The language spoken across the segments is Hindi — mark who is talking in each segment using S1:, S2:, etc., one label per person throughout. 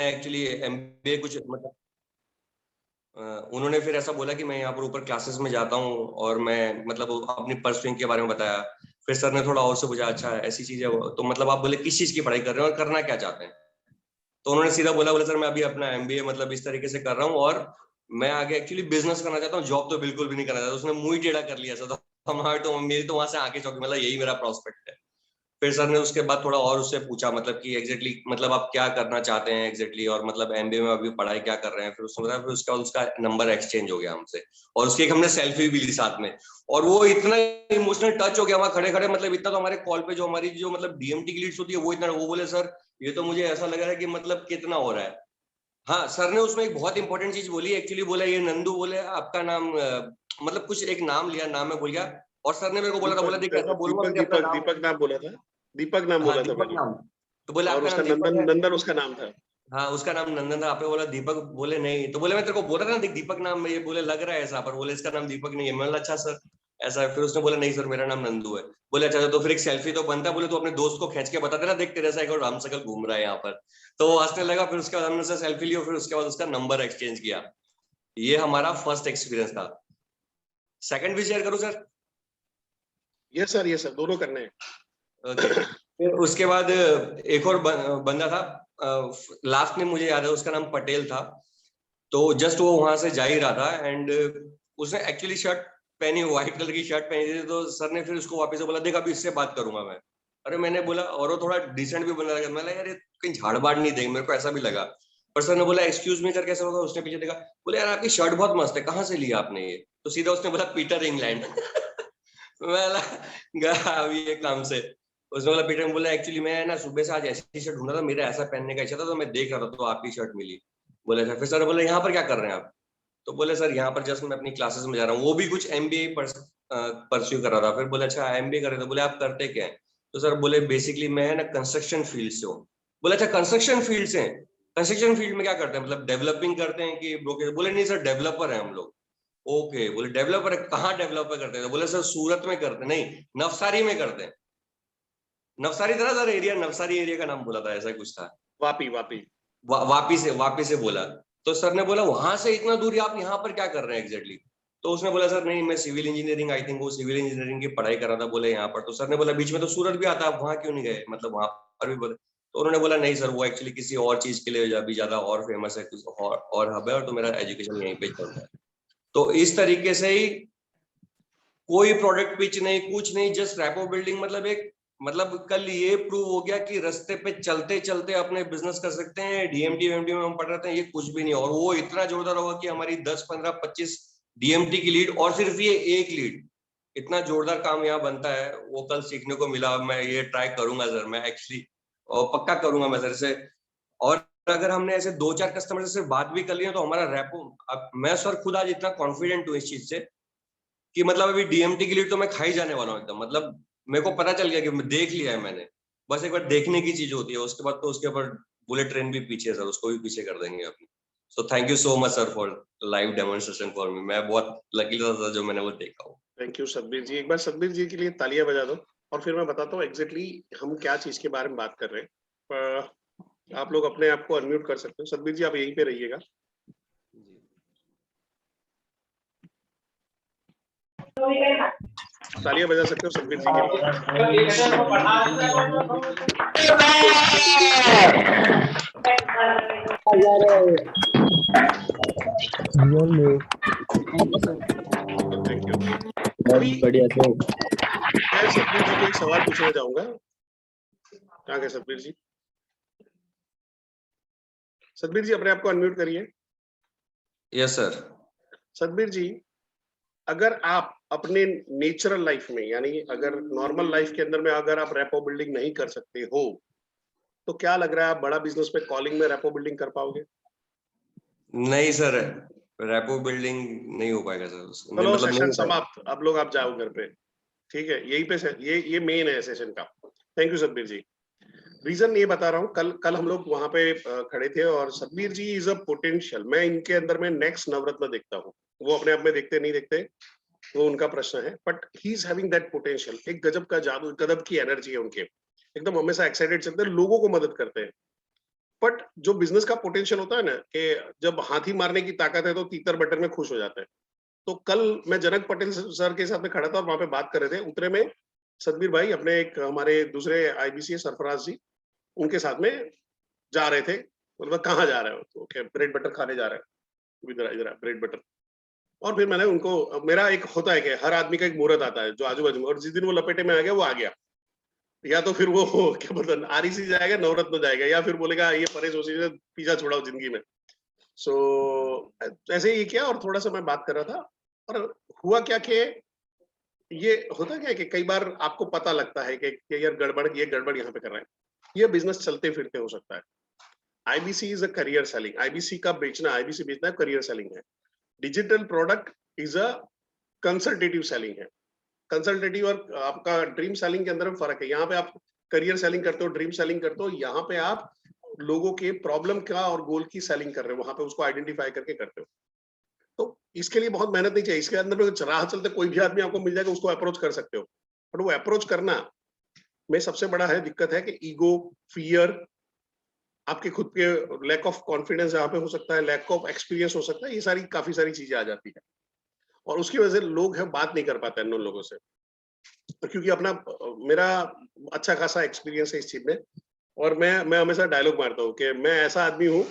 S1: एक्चुअली एमबीए कुछ मतलब उन्होंने फिर ऐसा बोला कि मैं यहाँ पर ऊपर क्लासेस में जाता हूँ और मैं मतलब अपनी परसुइंग के बारे में बताया। फिर सर ने थोड़ा और से पूछा, अच्छा ऐसी चीज है तो मतलब आप बोले किस चीज की पढ़ाई कर रहे हैं और करना क्या चाहते हैं? तो उन्होंने सीधा बोला सर मैं अभी अपना एमबीए मतलब इस तरीके से कर रहा हूँ और मैं आगे एक्चुअली बिजनेस करना चाहता हूँ, जॉब तो बिल्कुल भी नहीं करना चाहता। उसने मुंह ही टेढ़ा कर लिया सर, तो हमारे तो मेरी तो वहां से आंखें चौंकी, मतलब यही मेरा प्रोस्पेक्ट है। फिर सर ने उसके बाद थोड़ा और उससे पूछा मतलब कि एग्जैक्टली मतलब आप क्या करना चाहते हैं एग्जैक्टली, और मतलब एमबीए में अभी पढ़ाई क्या कर रहे हैं। फिर उसने बताया, फिर उसका नंबर एक्सचेंज हो गया हमसे और उसकी एक हमने सेल्फी भी ली साथ में। और वो इतना इमोशनल टच हो गया वहां खड़े खड़े, मतलब इतना तो हमारे कॉल पे जो हमारी जो मतलब डीएमटी की लीड्स होती है वो इतना, वो बोले सर ये तो मुझे ऐसा लग रहा है कि मतलब कितना हो रहा है। हाँ सर ने उसमें एक बहुत इंपॉर्टेंट चीज बोली एक्चुअली, बोला ये नंदू, बोले आपका नाम मतलब कुछ एक नाम लिया, नाम मैं भूल गया। और सर ने मेरे को बोला था, बोला देख ऐसा बोलूंगा मैंने अपना नाम।
S2: दीपक नाम बोला था, दीपक नाम
S1: हाँ
S2: बोला था
S1: दीपक
S2: मैंने।
S1: नाम। तो बोले
S2: और
S1: आपका
S2: उसका
S1: नाम दीपक
S2: नंदन,
S1: है?
S2: नंदन उसका नाम था।
S1: हाँ उसका नाम नंदन था। आपने बोला दीपक, बोले नहीं। तो बोले मैं तेरे को बोला था ना देख दीपक नाम में ये बोले लग रहा है ऐसा, पर बोले इसका नाम दीपक नहीं है। मैं बोला अच्छा सर ऐसा है। फिर उसने बोला नहीं सर मेरा नाम नंदू है। बोले अच्छा तो फिर एक सेल्फी तो बनता है, बोले तो अपने दोस्त को खींच के बता देना देख तेरे से एक और रामसकल घूम रहा है यहाँ पर। तो वो हंसने लगा। फिर उसके बाद हमने उससे सेल्फी ली और फिर उसके बाद उसका नंबर एक्सचेंज किया। ये हमारा फर्स्ट एक्सपीरियंस था। सेकंड भी शेयर करूं सर?
S2: ये सर, ये सर दोनों करने हैं।
S1: ओके। फिर उसके बाद एक और बंदा था, लास्ट में मुझे याद है उसका नाम पटेल था। तो जस्ट वो वहां से जा ही रहा था एंड उसने एक्चुअली शर्ट पहनी, व्हाइट कलर की शर्ट पहनी थी। तो सर ने फिर उसको वापस से बोला देख अभी इससे बात करूंगा मैं। अरे मैंने बोला, और वो थोड़ा डिसेंट भी बंदा लगा, मैंने यार ये कहीं झाड़ बाड़ नहीं देंगे, मेरे को ऐसा भी लगा। पर सर ने बोला एक्सक्यूज मी करके ऐसा होगा। उसने पीछे देखा, बोले यार आपकी शर्ट बहुत मस्त है, कहाँ से लिया आपने ये? तो सीधा उसने बोला पीटर इंग्लैंड। मैं गया अभी ये काम से। उसने बोला पीटर, बोला एक्चुअली मैं ना सुबह से आज ऐसी शर्ट ढूंढा था, मेरा ऐसा पहनने का इच्छा था तो मैं देख रहा था तो आपकी शर्ट मिली। बोले अच्छा। फिर सर बोले यहाँ पर क्या कर रहे हैं आप? तो बोले सर यहाँ पर जस्ट मैं अपनी क्लासेस में जा रहा हूँ। वो भी कुछ एमबीए परस्यू कर रहा था। फिर बोले अच्छा एमबीए कर रहे थे? बोले आप करते क्या है? तो सर बोले बेसिकली मैं ना कंस्ट्रक्शन फील्ड से हूँ। बोले अच्छा कंस्ट्रक्शन फील्ड से? कंस्ट्रक्शन फील्ड में क्या करते हैं, मतलब डेवलपिंग करते हैं कि ब्रोकर? बोले नहीं सर डेवलपर है हम लोग। ओके, बोले डेवलपर है, कहाँ डेवलपर करते हैं? तो बोले सर सूरत में करते हैं, नहीं नवसारी में करते हैं। नवसारी था ना सर एरिया, नवसारी एरिया का नाम बोला था, ऐसा कुछ था।
S2: वापी, वापी।
S1: वापी से बोला। तो सर ने बोला वहां से इतना दूर आप यहाँ पर क्या कर रहे हैं एग्जैक्टली? तो उसने बोला सर नहीं मैं सिविल इंजीनियरिंग, आई थिंक वो सिविल इंजीनियरिंग की पढ़ाई कर रहा था। बोले यहाँ पर? तो सर ने बोला बीच में तो सूरत भी आता है, आप वहां क्यों नहीं गए, मतलब वहां पर भी बोले? तो उन्होंने बोला नहीं सर वो एक्चुअली किसी और चीज के लिए अभी ज्यादा और फेमस है, कुछ और हब है, और तो मेरा एजुकेशन यहीं पे चल रहा है। तो इस तरीके से ही कोई प्रोडक्ट पिच नहीं, कुछ नहीं, जस्ट रैपो बिल्डिंग। मतलब एक मतलब कल ये प्रूव हो गया कि रास्ते पे चलते चलते अपने बिजनेस कर सकते हैं। डीएमटी वीएमटी में हम पढ़ रहे थे, ये कुछ भी नहीं। और वो इतना जोरदार होगा कि हमारी 10 15 25 डीएमटी की लीड और सिर्फ ये एक लीड, इतना जोरदार काम यहाँ बनता है। वो कल सीखने को मिला। मैं ये ट्राई करूंगा सर, मैं एक्चुअली और पक्का करूंगा मैं सर से। और अगर हमने ऐसे 2 4 कस्टमर से बात भी कर लिया तो हमारा रैपो, अब मैं सर खुद आज इतना कॉन्फिडेंट हूँ इस चीज से कि मतलब अभी डीएमटी की लीड तो मैं खा ही जाने वाला हूँ एकदम। मतलब मेरे को पता चल गया कि देख लिया है मैंने। बस एक बार देखने की चीज होती है, उसके बाद तो उसके ऊपर बुलेट ट्रेन भी पीछे है सर, उसको भी पीछे कर देंगे अपनी। सो thank you so much sir for live demonstration for me. मैं बहुत लकी था जो मैंने वो देखा हो।
S2: थैंक यू सतबीर जी, एक बार सतबीर जी के लिए तालियां बजा दो। और फिर मैं बताता हूँ एग्जैक्टली हम क्या चीज के बारे में बात कर रहे हैं। आप लोग अपने आप को अनम्यूट कर सकते हो। सतबीर जी आप यहीं पे रहिएगा। तालियां बजा सकते हो सतबीर जी के लिए। Thank you. अभी
S3: बढ़िया। तो
S2: मैं सतबीर जी को एक सवाल पूछना चाहूंगा। कहाँ गए सतबीर जी? सतबीर जी अपने आप को अनम्यूट करिए।
S1: Yes sir.
S2: सतबीर जी, अगर आप अपने नेचुरल लाइफ में, यानी अगर नॉर्मल लाइफ के अंदर में अगर आप रैपो बिल्डिंग नहीं कर सकते हो, तो क्या लग रहा है आप बड़ा बिजनेस में कॉलिंग में रैपो बिल्डिंग कर पाओगे?
S1: नहीं सर, रैपो बिल्डिंग नहीं हो पाएगा सर,
S2: चलो
S1: मतलब नहीं
S2: सेशन
S1: हो पाएगा।
S2: समाप्त, अब लोग आप जाओ घर पे। ठीक है, यही पे ये मेन है सेशन का। Thank you Satbir ji. Reason ये बता रहा हूँ, कल कल हम लोग वहां पे खड़े थे और सतबीर जी इज अ पोटेंशियल, मैं इनके अंदर में नेक्स्ट नवरत्न देखता हूँ। वो अपने आप में देखते नहीं देखते वो उनका प्रश्न है, but he is having that potential. एक गजब का जादू, गजब की एनर्जी है उनके, एकदम हमेशा एक्साइटेड चलते हैं, लोगों को मदद करते हैं। बट जो बिजनेस का पोटेंशियल होता है ना कि जब हाथी मारने की ताकत है तो तीतर बटन में खुश हो जाता है। तो कल मैं जनक पटेल सर के साथ में खड़ा था और वहां पे बात कर रहे थे, उतरे में सतबीर भाई अपने एक हमारे दूसरे आईबीसी सरफराज जी उनके साथ में जा रहे थे। मतलब कहाँ जा रहे हो? तो क्या ब्रेड बटर खाने जा रहे हैं? इधर इधर ब्रेड बटर। और फिर मैंने उनको, मेरा एक होता है कि हर आदमी का एक मुहूर्त आता है जो आजू बाजू में, और जिस दिन वो लपेटे में आ गया वो आ गया। या तो फिर वो क्या बोलते हैं आरईसी जाएगा, नवरत्न जाएगा, या फिर बोलेगा ये परेश जोशी से पीछा छोड़ाओ जिंदगी में। सो ऐसे ही किया और थोड़ा सा मैं बात कर रहा था। और हुआ क्या कि ये होता क्या है कि कई बार आपको पता लगता है कि यार गड़बड़, ये गड़बड़ यहाँ पे कर रहे हैं। ये बिजनेस चलते फिरते हो सकता है। IBC is a career selling. IBC का बेचना, आईबीसी बेचना करियर सेलिंग है। Digital product is a consultative selling है। कंसल्टेटिव और आपका ड्रीम सेलिंग के अंदर में फर्क है। यहाँ पे आप करियर सेलिंग करते हो, ड्रीम सेलिंग करते हो, यहाँ पे आप लोगों के प्रॉब्लम का और गोल की सेलिंग कर रहे हो, वहां पे उसको आइडेंटिफाई करके करते हो। तो इसके लिए बहुत मेहनत नहीं चाहिए। इसके अंदर में राह चलते कोई भी आदमी आपको मिल जाएगा, उसको अप्रोच कर सकते हो। बट वो अप्रोच करना में सबसे बड़ा है दिक्कत है कि ईगो, फियर, आपके खुद के लैक ऑफ कॉन्फिडेंस यहाँ पे हो सकता है, लैक ऑफ एक्सपीरियंस हो सकता है, ये सारी काफी सारी चीजें आ जाती है। और उसकी वजह से लोग हैं बात नहीं कर पाते हैं उन लोगों से। क्योंकि अपना मेरा अच्छा खासा एक्सपीरियंस है इस चीज में। और मैं हमेशा डायलॉग मारता हूँ कि मैं ऐसा आदमी हूँ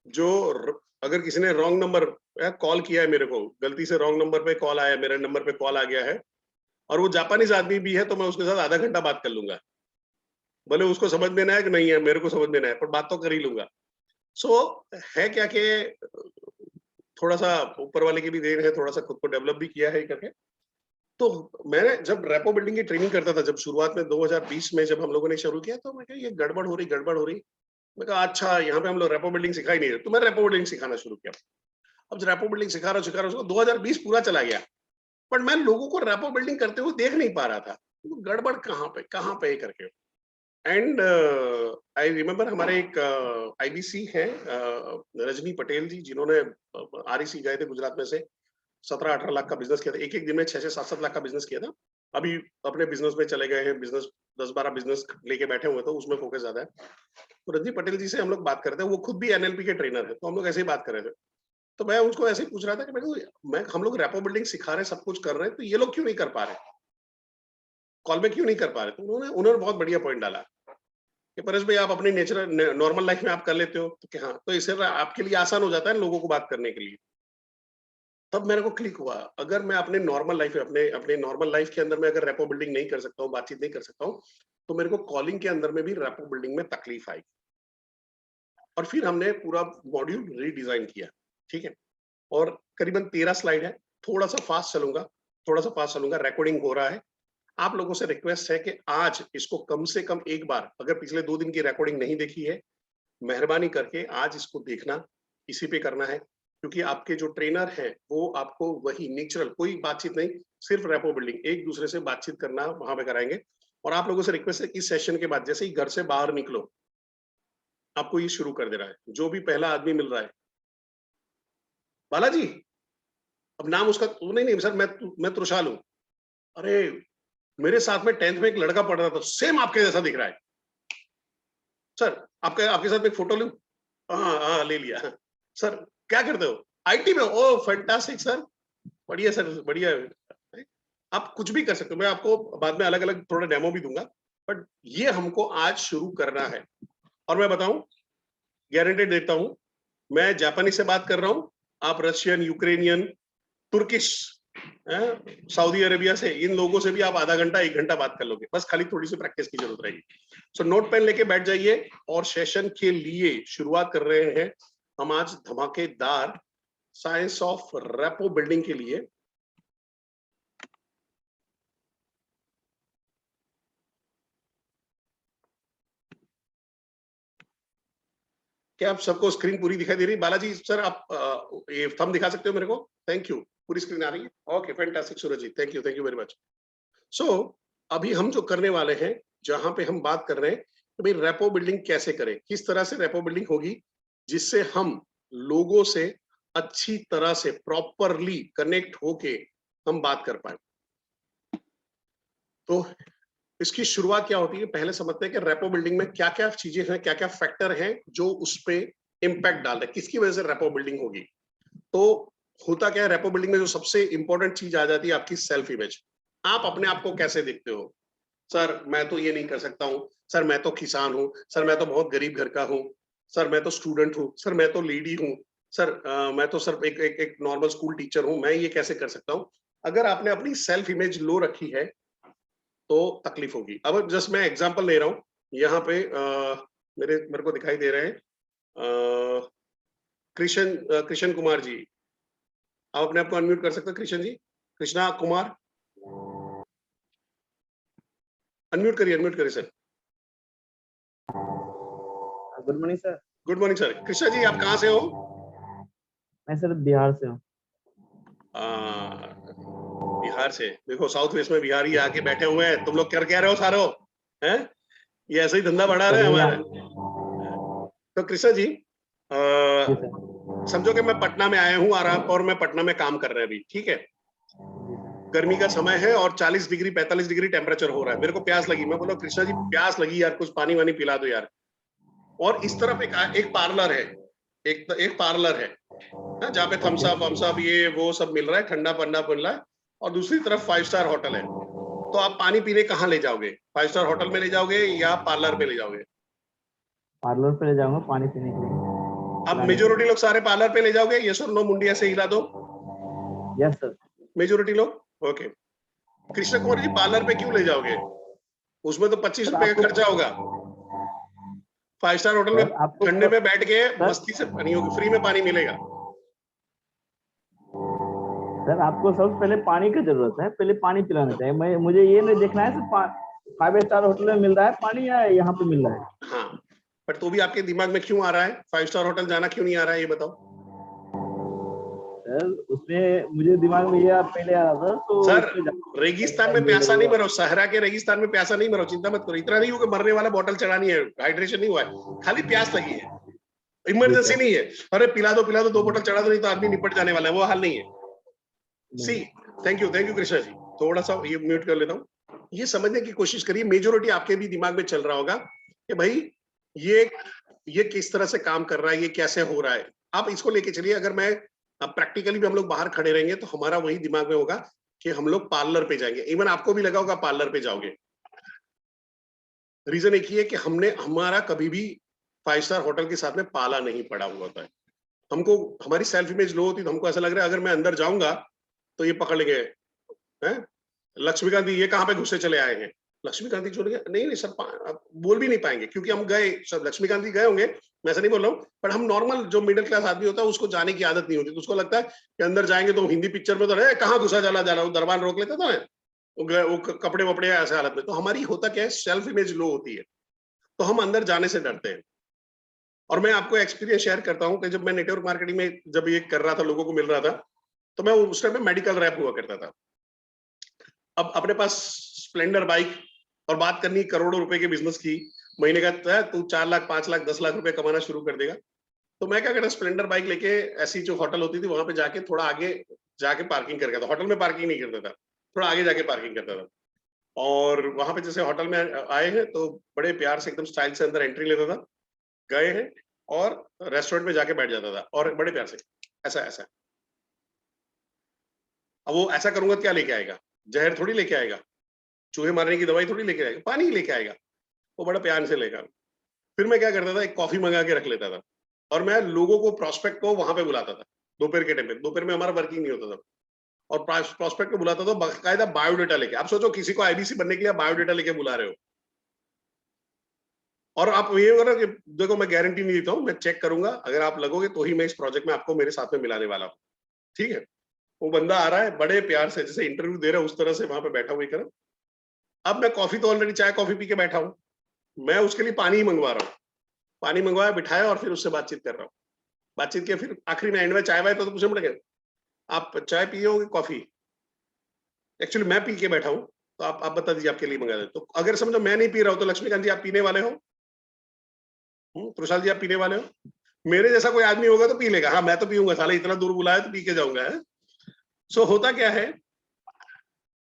S2: जो अगर किसी ने रॉन्ग नंबर कॉल किया है मेरे को, गलती से रॉन्ग नंबर पे कॉल आया, मेरे नंबर पे कॉल आ गया है और वो जापानीज आदमी भी है, तो मैं उसके साथ आधा घंटा बात कर लूंगा। भले उसको समझ में ना है कि नहीं है, मेरे को समझ में ना है, पर बात तो कर ही लूंगा। सो है क्या कि थोड़ा सा ऊपर वाले की भी देन है, थोड़ा सा खुद को डेवलप भी किया है करके। तो मैंने जब रेपो बिल्डिंग की ट्रेनिंग करता था, जब शुरुआत में 2020 में जब हम लोगों ने शुरू किया, तो मैं कहा ये गड़बड़ हो रही, गड़बड़ हो रही। मैं कहा अच्छा, यहाँ पे हम लोग रेपो बिल्डिंग सिखा ही नहीं रहे, तो मैं रेपो बिल्डिंग सिखाना शुरू किया। अब जो रेपो बिल्डिंग सिखा रहा हूँ 2020 पूरा चला गया, बट मैं लोगों को रेपो बिल्डिंग करते हुए देख नहीं पा रहा था। तो गड़बड़ कहाँ पे करके। एंड आई रिमेम्बर हमारे एक आईबीसी है रजनी पटेल जी, जिन्होंने आरईसी गए थे गुजरात में से, 17-18 लाख का बिजनेस किया था, एक दिन में 6 से 7-7 लाख का बिजनेस किया था। अभी अपने बिजनेस में चले गए हैं, बिजनेस 10-12 बिजनेस लेके बैठे हुए, तो उसमें फोकस ज्यादा है। तो रजनी पटेल जी से हम लोग बात करते हैं, वो खुद भी एनएलपी के ट्रेनर है, तो हम लोग ऐसे ही बात कर रहे थे। तो मैं उनको ऐसे ही पूछ रहा था कि मैं हम लोग रेपो बिल्डिंग सिखा रहे हैं, सब कुछ कर रहे हैं, तो ये लोग क्यों नहीं कर पा रहे, कॉल में क्यों नहीं कर पा रहे। तो उन्होंने बहुत बढ़िया पॉइंट डाला कि परेश भाई आप अपनी नेचुरल नॉर्मल लाइफ में आप कर लेते हो, तो क्या हाँ, तो इससे आपके लिए आसान हो जाता है लोगों को बात करने के लिए। तब मेरे को क्लिक हुआ, अगर मैं अपने नॉर्मल लाइफ में, अपने अपने नॉर्मल लाइफ के अंदर में अगर रेपो बिल्डिंग नहीं कर सकता हूँ, बातचीत नहीं कर सकता हूँ, तो मेरे को कॉलिंग के अंदर में भी रेपो बिल्डिंग में तकलीफ आई। और फिर हमने पूरा मॉड्यूल रीडिजाइन किया, ठीक है। और करीबन 13 स्लाइड है, थोड़ा सा फास्ट चलूंगा, रिकॉर्डिंग हो रहा है। आप लोगों से रिक्वेस्ट है कि आज इसको कम से कम एक बार, अगर पिछले 2 दिन की रिकॉर्डिंग नहीं देखी है, मेहरबानी करके आज इसको देखना, इसी पे करना है। क्योंकि आपके जो ट्रेनर है वो आपको वही नेचुरल, कोई बातचीत नहीं, सिर्फ रेपो बिल्डिंग, एक दूसरे से बातचीत करना वहां पे कराएंगे। और आप लोगों से रिक्वेस्ट है, इस सेशन के बाद जैसे ही घर से बाहर निकलो, आपको ये शुरू कर देना है। जो भी पहला आदमी मिल रहा है, बालाजी, अब नाम उसका नहीं नहीं सर, मैं तुषाल हूँ। अरे मेरे साथ में 10th में एक लड़का पढ़ रहा था, सेम आपके जैसा दिख रहा है सर, आपके साथ में एक फोटो लूं? हाँ हाँ ले लिया। सर क्या करते हो? आईटी में? ओ फैंटास्टिक सर, बढ़िया सर, बढ़िया। आप कुछ भी कर सकते हो, मैं आपको बाद में अलग अलग थोड़ा डेमो भी दूंगा, बट ये हमको आज शुरू करना है। और मैं बताऊं, गारंटी देता हूं, मैं जापानी से बात कर रहा हूं, आप Russian, Ukrainian, Turkish, Saudi Arabia से, इन लोगों से भी आप आधा घंटा 1 घंटा बात कर लोगे, बस खाली थोड़ी सी प्रैक्टिस की जरूरत रहेगी। सो नोट पेन लेके बैठ जाइए और सेशन के लिए शुरुआत कर रहे हैं हम आज धमाकेदार साइंस ऑफ रेपो बिल्डिंग के लिए। क्या आप सबको स्क्रीन पूरी दिखाई दे रही है? बालाजी सर आप ये थंब दिखा सकते हो मेरे को? थैंक यू, पूरी स्क्रीन आ रही है? Okay fantastic Suraj ji, thank you very much. So अभी हम जो करने वाले हैं, जहां पे हम बात कर रहे हैं कि भाई रेपो बिल्डिंग कैसे करें, किस तरह से रेपो बिल्डिंग होगी जिससे हम लोगों से अच्छी तरह से प्रॉपरली कनेक्ट होके हम बात कर पाए। तो इसकी शुरुआत क्या होती है, पहले समझते हैं कि रेपो बिल्डिंग में क्या क्या चीजें हैं, क्या क्या फैक्टर हैं जो उस पे इम्पैक्ट डाल रहे हैं, किसकी वजह से रेपो बिल्डिंग होगी। तो होता क्या है, रेपो बिल्डिंग में जो सबसे इंपॉर्टेंट चीज आ जाती है आपकी सेल्फ इमेज। आप अपने आप को कैसे देखते हो, सर मैं तो ये नहीं कर सकता हूँ, सर मैं तो किसान हूँ, सर मैं तो बहुत गरीब घर का हूँ, सर मैं तो स्टूडेंट हूँ, सर मैं तो लेडी हूँ, सर मैं तो सर एक नॉर्मल स्कूल टीचर हूँ, मैं ये कैसे कर सकता हूँ। अगर आपने अपनी सेल्फ इमेज लो रखी है तो तकलीफ होगी। अब जस्ट मैं एग्जांपल ले रहा हूँ, यहाँ पे मेरे को दिखाई दे रहे हैं कृष्ण कुमार जी। आप अपने आप को अनम्यूट कर सकते हैं कृष्ण जी, कृष्णा कुमार, अनम्यूट करिए sir.
S3: Good morning sir.
S2: Good morning sir. Krishna ji आप कहाँ से हो?
S3: मैं सर बिहार से हूँ।
S2: बिहार से। देखो साउथ वेस्ट में बिहारी आके बैठे हुए हैं, तुम लोग कर क्या रहे हो सारो हैं? ये ऐसे ही धंधा बढ़ा रहे हैं हमारे। तो कृष्णा जी समझो कि मैं पटना में आया हूँ और मैं पटना में काम कर रहा है अभी, ठीक है। गर्मी का समय है और 40 डिग्री 45 डिग्री टेम्परेचर हो रहा है। मेरे को प्यास लगी, मैं बोला कृष्णा जी प्यास लगी यार, कुछ पानी वानी पिला दो यार। और इस तरफ एक पार्लर है, एक पार्लर है जहाँ पे थम्स अप ये वो सब मिल रहा है, ठंडा पन्ना मिल रहा है, और दूसरी तरफ 5 स्टार होटल है। तो आप पानी पीने कहाँ ले जाओगे? 5 स्टार होटल में ले जाओगे या पार्लर पे ले जाओगे?
S3: पार्लर पे ले जाऊंगा पानी पीने के लिए।
S2: अब मेजोरिटी लोग सारे पार्लर पे ले जाओगे? यस और नो, मुंडिया से हिला दो।
S3: Yes sir.
S2: मेजोरिटी लोग ओके। कृष्ण कुमार जी पार्लर पे क्यों ले जाओगे? उसमें तो 25
S3: सर
S2: रुपए का खर्चा होगा। 5 स्टार होटल में
S3: आपको
S2: ठंडे में बैठ के
S3: सर,
S2: मस्ती से पानी होगी, फ्री में पानी मिलेगा।
S3: सर आपको सबसे पहले पानी की जरूरत है, पहले पानी पिलाना चाहिए। मुझे ये नहीं देखना है सिर्फ 5 स्टार होटल में मिल रहा है पानी या यहाँ पे मिल रहा है।
S2: हाँ, पर तो भी आपके दिमाग में क्यों आ रहा है 5 स्टार होटल जाना, क्यों नहीं आ रहा है ये बताओ।
S3: सर उसमें मुझे दिमाग में ये पहले आ रहा था तो
S2: सर रेगिस्तान में प्यासा नहीं मरो, सहरा के रेगिस्तान में प्यासा नहीं मरो, चिंता मत करो। इतना नहीं हो कि मरने वाला बोतल चढ़ानी है, हाइड्रेशन नहीं हुआ है, खाली प्यास लगी है, इमरजेंसी नहीं है। अरे पिला दो 2 बोतल चढ़ा दो, नहीं तो आदमी निपट जाने वाला है, वो हाल नहीं है। सी थैंक यू कृष्णा जी। थोड़ा सा ये म्यूट कर लेता हूँ। ये समझने की कोशिश करिए, मेजोरिटी आपके भी दिमाग में चल रहा होगा कि भाई ये किस तरह से काम कर रहा है, ये कैसे हो रहा है। आप इसको लेके चलिए। अगर मैं प्रैक्टिकली भी हम लोग बाहर खड़े रहेंगे तो हमारा वही दिमाग में होगा कि हम लोग पार्लर पे जाएंगे। इवन आपको भी लगा होगा पार्लर पे जाओगे। रीजन एक ही है कि हमारा कभी भी 5 स्टार होटल के साथ में पाला नहीं पड़ा हुआ होता है। हमको हमारी सेल्फ इमेज लो होती तो हमको ऐसा लग रहा है अगर मैं अंदर जाऊंगा तो ये पकड़ लेंगे, हैं लक्ष्मीकांत जी ये कहाँ पे घुसे चले आए हैं। लक्ष्मीकांत जी छोड़ के नहीं सर बोल भी नहीं पाएंगे, क्योंकि हम गए सब, लक्ष्मीकांत जी गए होंगे, मैं ऐसा नहीं बोल रहा हूँ, पर हम नॉर्मल जो मिडिल क्लास आदमी होता है उसको जाने की आदत नहीं होती, तो उसको लगता है कि अंदर जाएंगे तो हिंदी पिक्चर में तो रहे कहाँ घुसा जा रहा हूँ, दरबार रोक लेता था वो कपड़े वपड़े ऐसे हालत में। तो हमारी होता क्या है, सेल्फ इमेज लो होती है, तो हम अंदर जाने से डरते हैं। और मैं आपको एक्सपीरियंस शेयर करता हूँ कि जब मैं नेटवर्क मार्केटिंग में जब ये कर रहा था, लोगों को मिल रहा था, तो मैं उस टाइम में मेडिकल रैप हुआ करता था। अब अपने पास स्प्लेंडर बाइक और बात करनी करोड़ों रुपए के बिजनेस की, महीने का तू 4 लाख 5 लाख 10 लाख रुपए कमाना शुरू कर देगा। तो मैं क्या करता, स्प्लेंडर बाइक लेके ऐसी जो होटल होती थी वहां पे जाके थोड़ा आगे जाके पार्किंग करता था। होटल में पार्किंग नहीं करता था, थोड़ा आगे जाके पार्किंग करता था। और वहां पे जैसे होटल में आए हैं तो बड़े प्यार से एकदम स्टाइल से अंदर एंट्री लेता था, गए हैं और रेस्टोरेंट में जाके बैठ जाता था और बड़े प्यार से ऐसा ऐसा। अब वो ऐसा करूंगा क्या लेके आएगा, जहर थोड़ी लेके आएगा, चूहे मारने की दवाई थोड़ी लेके आएगा, पानी ही लेके आएगा। वो बड़ा प्यार से लेगा। फिर मैं क्या करता था, एक कॉफी मंगा के रख लेता था और मैं लोगों को प्रोस्पेक्ट को वहां पे बुलाता था। दोपहर के टाइम पे, दोपहर में हमारा वर्किंग नहीं होता था, और प्रोस्पेक्ट को बुलाता था बाकायदा बायोडेटा लेके। आप सोचो किसी को आईबीसी बनने के लिए बायोडेटा लेके बुला रहे हो, और आप ये हो ना कि देखो मैं गारंटी नहीं देता हूँ, मैं चेक करूंगा, अगर आप लगोगे तो ही मैं इस प्रोजेक्ट में आपको मेरे साथ में मिलाने वाला हूँ, ठीक है। वो बंदा आ रहा है बड़े प्यार से, जैसे इंटरव्यू दे रहा है उस तरह से वहां पे बैठा हुआ कर। अब मैं कॉफी तो ऑलरेडी चाय कॉफी पी के बैठा हूँ, मैं उसके लिए पानी ही मंगवा रहा हूँ। पानी मंगवाया, बिठाया और फिर उससे बातचीत कर रहा हूँ। बातचीत किया, फिर आखिरी में एंड में चाय वाय तो पूछना पड़ेगा, आप चाय पियोगे कॉफी? एक्चुअली मैं पी के बैठा हूँ, तो आप बता दीजिए आपके लिए मंगा दे। तो अगर समझो मैं नहीं पी रहा हूँ तो लक्ष्मीकांत जी आप पीने वाले हो, तुषार जी आप पीने वाले हो, मेरे जैसा कोई आदमी होगा तो पी लेगा। हाँ मैं तो पीऊंगा, साले इतना दूर बुलाया तो पी के जाऊंगा। सो होता क्या है,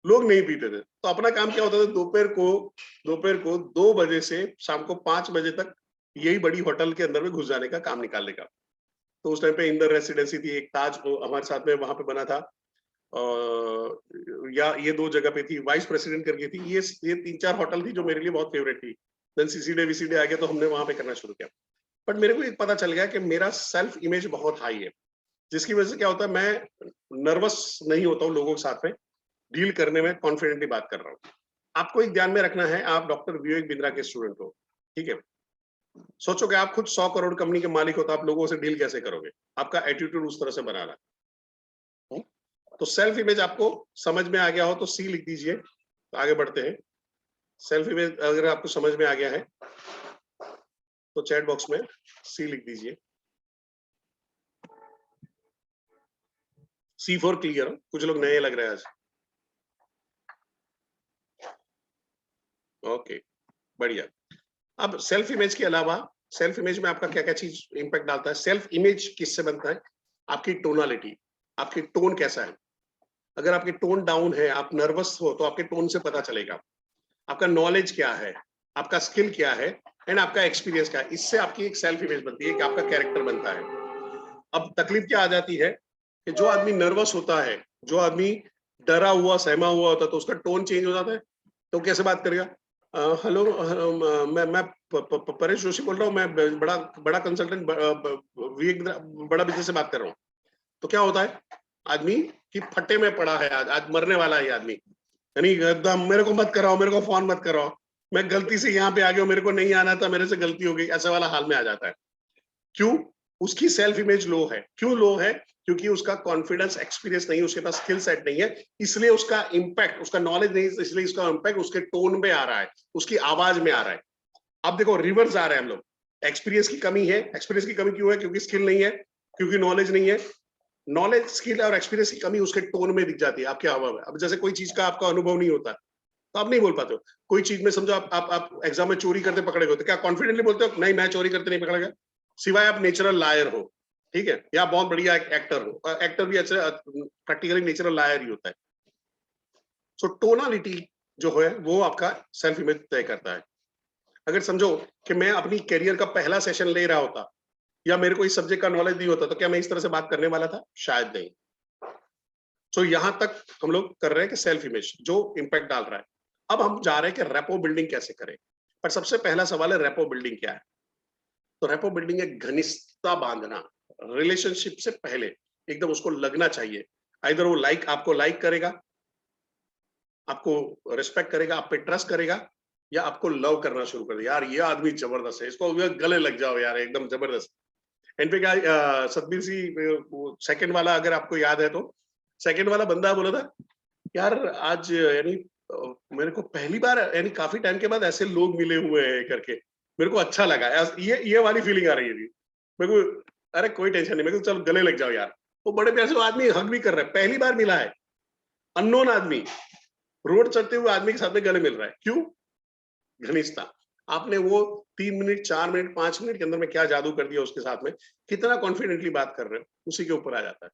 S2: लोग नहीं पीते थे। तो अपना काम क्या होता था, दोपहर को 2 बजे से शाम को 5 बजे तक यही बड़ी होटल के अंदर में घुस जाने का काम निकालने का। तो उस टाइम पे इंदर रेसिडेंसी थी, एक ताज हमारे साथ में वहां पे बना था, या ये 2 जगह पे थी, वाइस प्रेसिडेंट करके थी, ये 3-4 होटल थी जो मेरे लिए बहुत फेवरेट थी। देन सीसीडे आ गया तो हमने वहां पे करना शुरू किया। बट मेरे को एक पता चल गया कि मेरा सेल्फ इमेज बहुत हाई है, जिसकी वजह से क्या होता है, मैं नर्वस नहीं होता हूँ लोगों के साथ में डील करने में, कॉन्फिडेंटली बात कर रहा हूँ। आपको एक ध्यान में रखना है, आप डॉक्टर विवेक बिंद्रा के स्टूडेंट हो, ठीक है। सोचो कि आप खुद 100 करोड़ कंपनी के मालिक हो, तो आप लोगों से डील कैसे करोगे? आपका एटीट्यूड उस तरह से बनाना। तो सेल्फ इमेज आपको समझ में आ गया हो तो सी लिख दीजिए। तो आगे बढ़ते हैं। सेल्फ इमेज अगर आपको समझ में आ गया है तो चैट बॉक्स में सी लिख दीजिए। सी फॉर क्लियर। कुछ लोग नए लग रहे हैं आज। ओके, बढ़िया। अब सेल्फ इमेज के अलावा, सेल्फ इमेज में आपका क्या क्या चीज इंपैक्ट डालता है? सेल्फ इमेज किससे बनता है? आपकी टोनालिटी, आपकी टोन कैसा है। अगर आपकी टोन डाउन है, आप नर्वस हो, तो आपके टोन से पता चलेगा। आपका नॉलेज क्या है, आपका स्किल क्या है, एंड आपका एक्सपीरियंस क्या है। इससे आपकी एक सेल्फ इमेज बनती है कि आपका कैरेक्टर बनता है। अब तकलीफ क्या आ जाती है कि जो आदमी नर्वस होता है, जो आदमी डरा हुआ सहमा हुआ होता है, तो उसका टोन चेंज हो जाता है। तो कैसे बात करेगा? हेलो, मैं परेश जोशी बोल रहा हूँ, मैं बड़ा कंसल्टेंट बड़ा बिजनेस से बात कर रहा हूँ। तो क्या होता है, आदमी की फटे में पड़ा है, आज मरने वाला है आदमी, यानी एकदम मेरे को मत कराओ, मेरे को फोन मत कराओ, मैं गलती से यहाँ पे आ गया, मेरे को नहीं आना था, मेरे से गलती हो गई, ऐसा वाला हाल में आ जाता है। क्यों? उसकी सेल्फ इमेज लो है। क्यों लो है? क्योंकि उसका कॉन्फिडेंस, एक्सपीरियंस नहीं, उसके पास स्किल सेट नहीं है, इसलिए उसका इंपैक्ट, उसका नॉलेज नहीं, इसलिए उसका इंपैक्ट उसके टोन में आ रहा है, उसकी आवाज में आ रहा है। अब देखो रिवर्स आ रहे हैं हम लोग। एक्सपीरियंस की कमी है। एक्सपीरियंस की कमी क्यों है? क्योंकि स्किल नहीं है, क्योंकि नॉलेज नहीं है। नॉलेज, स्किल और एक्सपीरियंस की कमी उसके टोन में दिख जाती है, आपके हाव में। अब जैसे कोई चीज का आपका अनुभव नहीं होता तो आप नहीं बोल पाते हो। कोई चीज में समझो आप एग्जाम में चोरी करते पकड़े गए, तो क्या कॉन्फिडेंटली बोलते हो नहीं मैं चोरी करते नहीं पकड़ा गया? सिवाय आप नेचुरल लायर हो, ठीक है, या बहुत बढ़िया एक्टर हो। एक्टर भी अच्छा प्रैक्टिकली नेचुरल लायर ही होता है। सो टोनालिटी जो है वो आपका सेल्फ इमेज तय करता है। अगर समझो कि मैं अपनी करियर का पहला सेशन ले रहा होता, या मेरे को इस सब्जेक्ट का नॉलेज नहीं होता, तो क्या मैं इस तरह से बात करने वाला था? शायद नहीं। सो यहां तक हम लोग कर रहे हैं कि सेल्फ इमेज जो इंपैक्ट डाल रहा है। अब हम जा रहे हैं कि रेपो बिल्डिंग कैसे करें। पर सबसे पहला सवाल है, रेपो बिल्डिंग क्या है? तो रेपो बिल्डिंग है घनिष्ठता बांधना। रिलेशनशिप से पहले एकदम उसको लगना चाहिए। आइदर वो आपको लाइक करेगा, आपको रिस्पेक्ट करेगा, आप पे ट्रस्ट करेगा, या आपको लव करना शुरू कर दिया, यार ये आदमी जबरदस्त है, इसको गले लग जाओ यार, एकदम जबरदस्त। इनफैक्ट सतबीर सिंह सेकंड वाला अगर आपको याद है तो, सेकंड वाला बंदा बोला था, यार आज यानी मेरे को पहली बार यानी काफी टाइम के बाद ऐसे लोग मिले हुए हैं करके, मेरे को अच्छा लगा। ये वाली फीलिंग आ रही है मेरे को। अरे कोई टेंशन नहीं, मेरे को चलो गले लग जाओ यार। वो बड़े प्यार से वो आदमी हग भी कर रहा है, पहली बार मिला है, अननोन आदमी, रोड चलते हुए आदमी के साथ में गले मिल रहा है। क्यों? घनिष्ठता। आपने वो 3 मिनट, 4 मिनट, 5 मिनट के अंदर में क्या जादू कर दिया उसके साथ में, कितना कॉन्फिडेंटली बात कर रहे हो, उसी के ऊपर आ जाता है।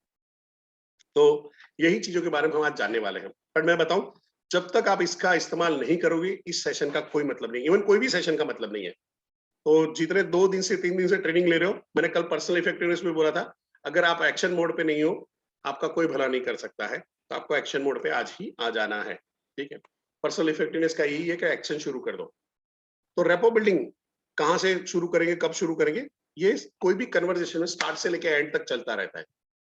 S2: तो यही चीजों के बारे में हम आज जानने वाले हैं। पर मैं बताऊं, जब तक आप इसका इस्तेमाल नहीं करोगे, इस सेशन का कोई मतलब नहीं, इवन कोई भी सेशन का मतलब नहीं है। तो जितने 2 दिन से 3 दिन से ट्रेनिंग ले रहे हो, मैंने कल पर्सनल इफेक्टिवनेस में बोला था, अगर आप एक्शन मोड पे नहीं हो, आपका कोई भला नहीं कर सकता है। तो आपको एक्शन मोड पे आज ही आ जाना है, ठीक है। पर्सनल इफेक्टिवनेस का यही है कि एक्शन शुरू कर दो। तो रेपो बिल्डिंग कहां से शुरू करेंगे, कब शुरू करेंगे? ये कोई भी कन्वर्सेशन में स्टार्ट से लेके एंड तक चलता रहता है,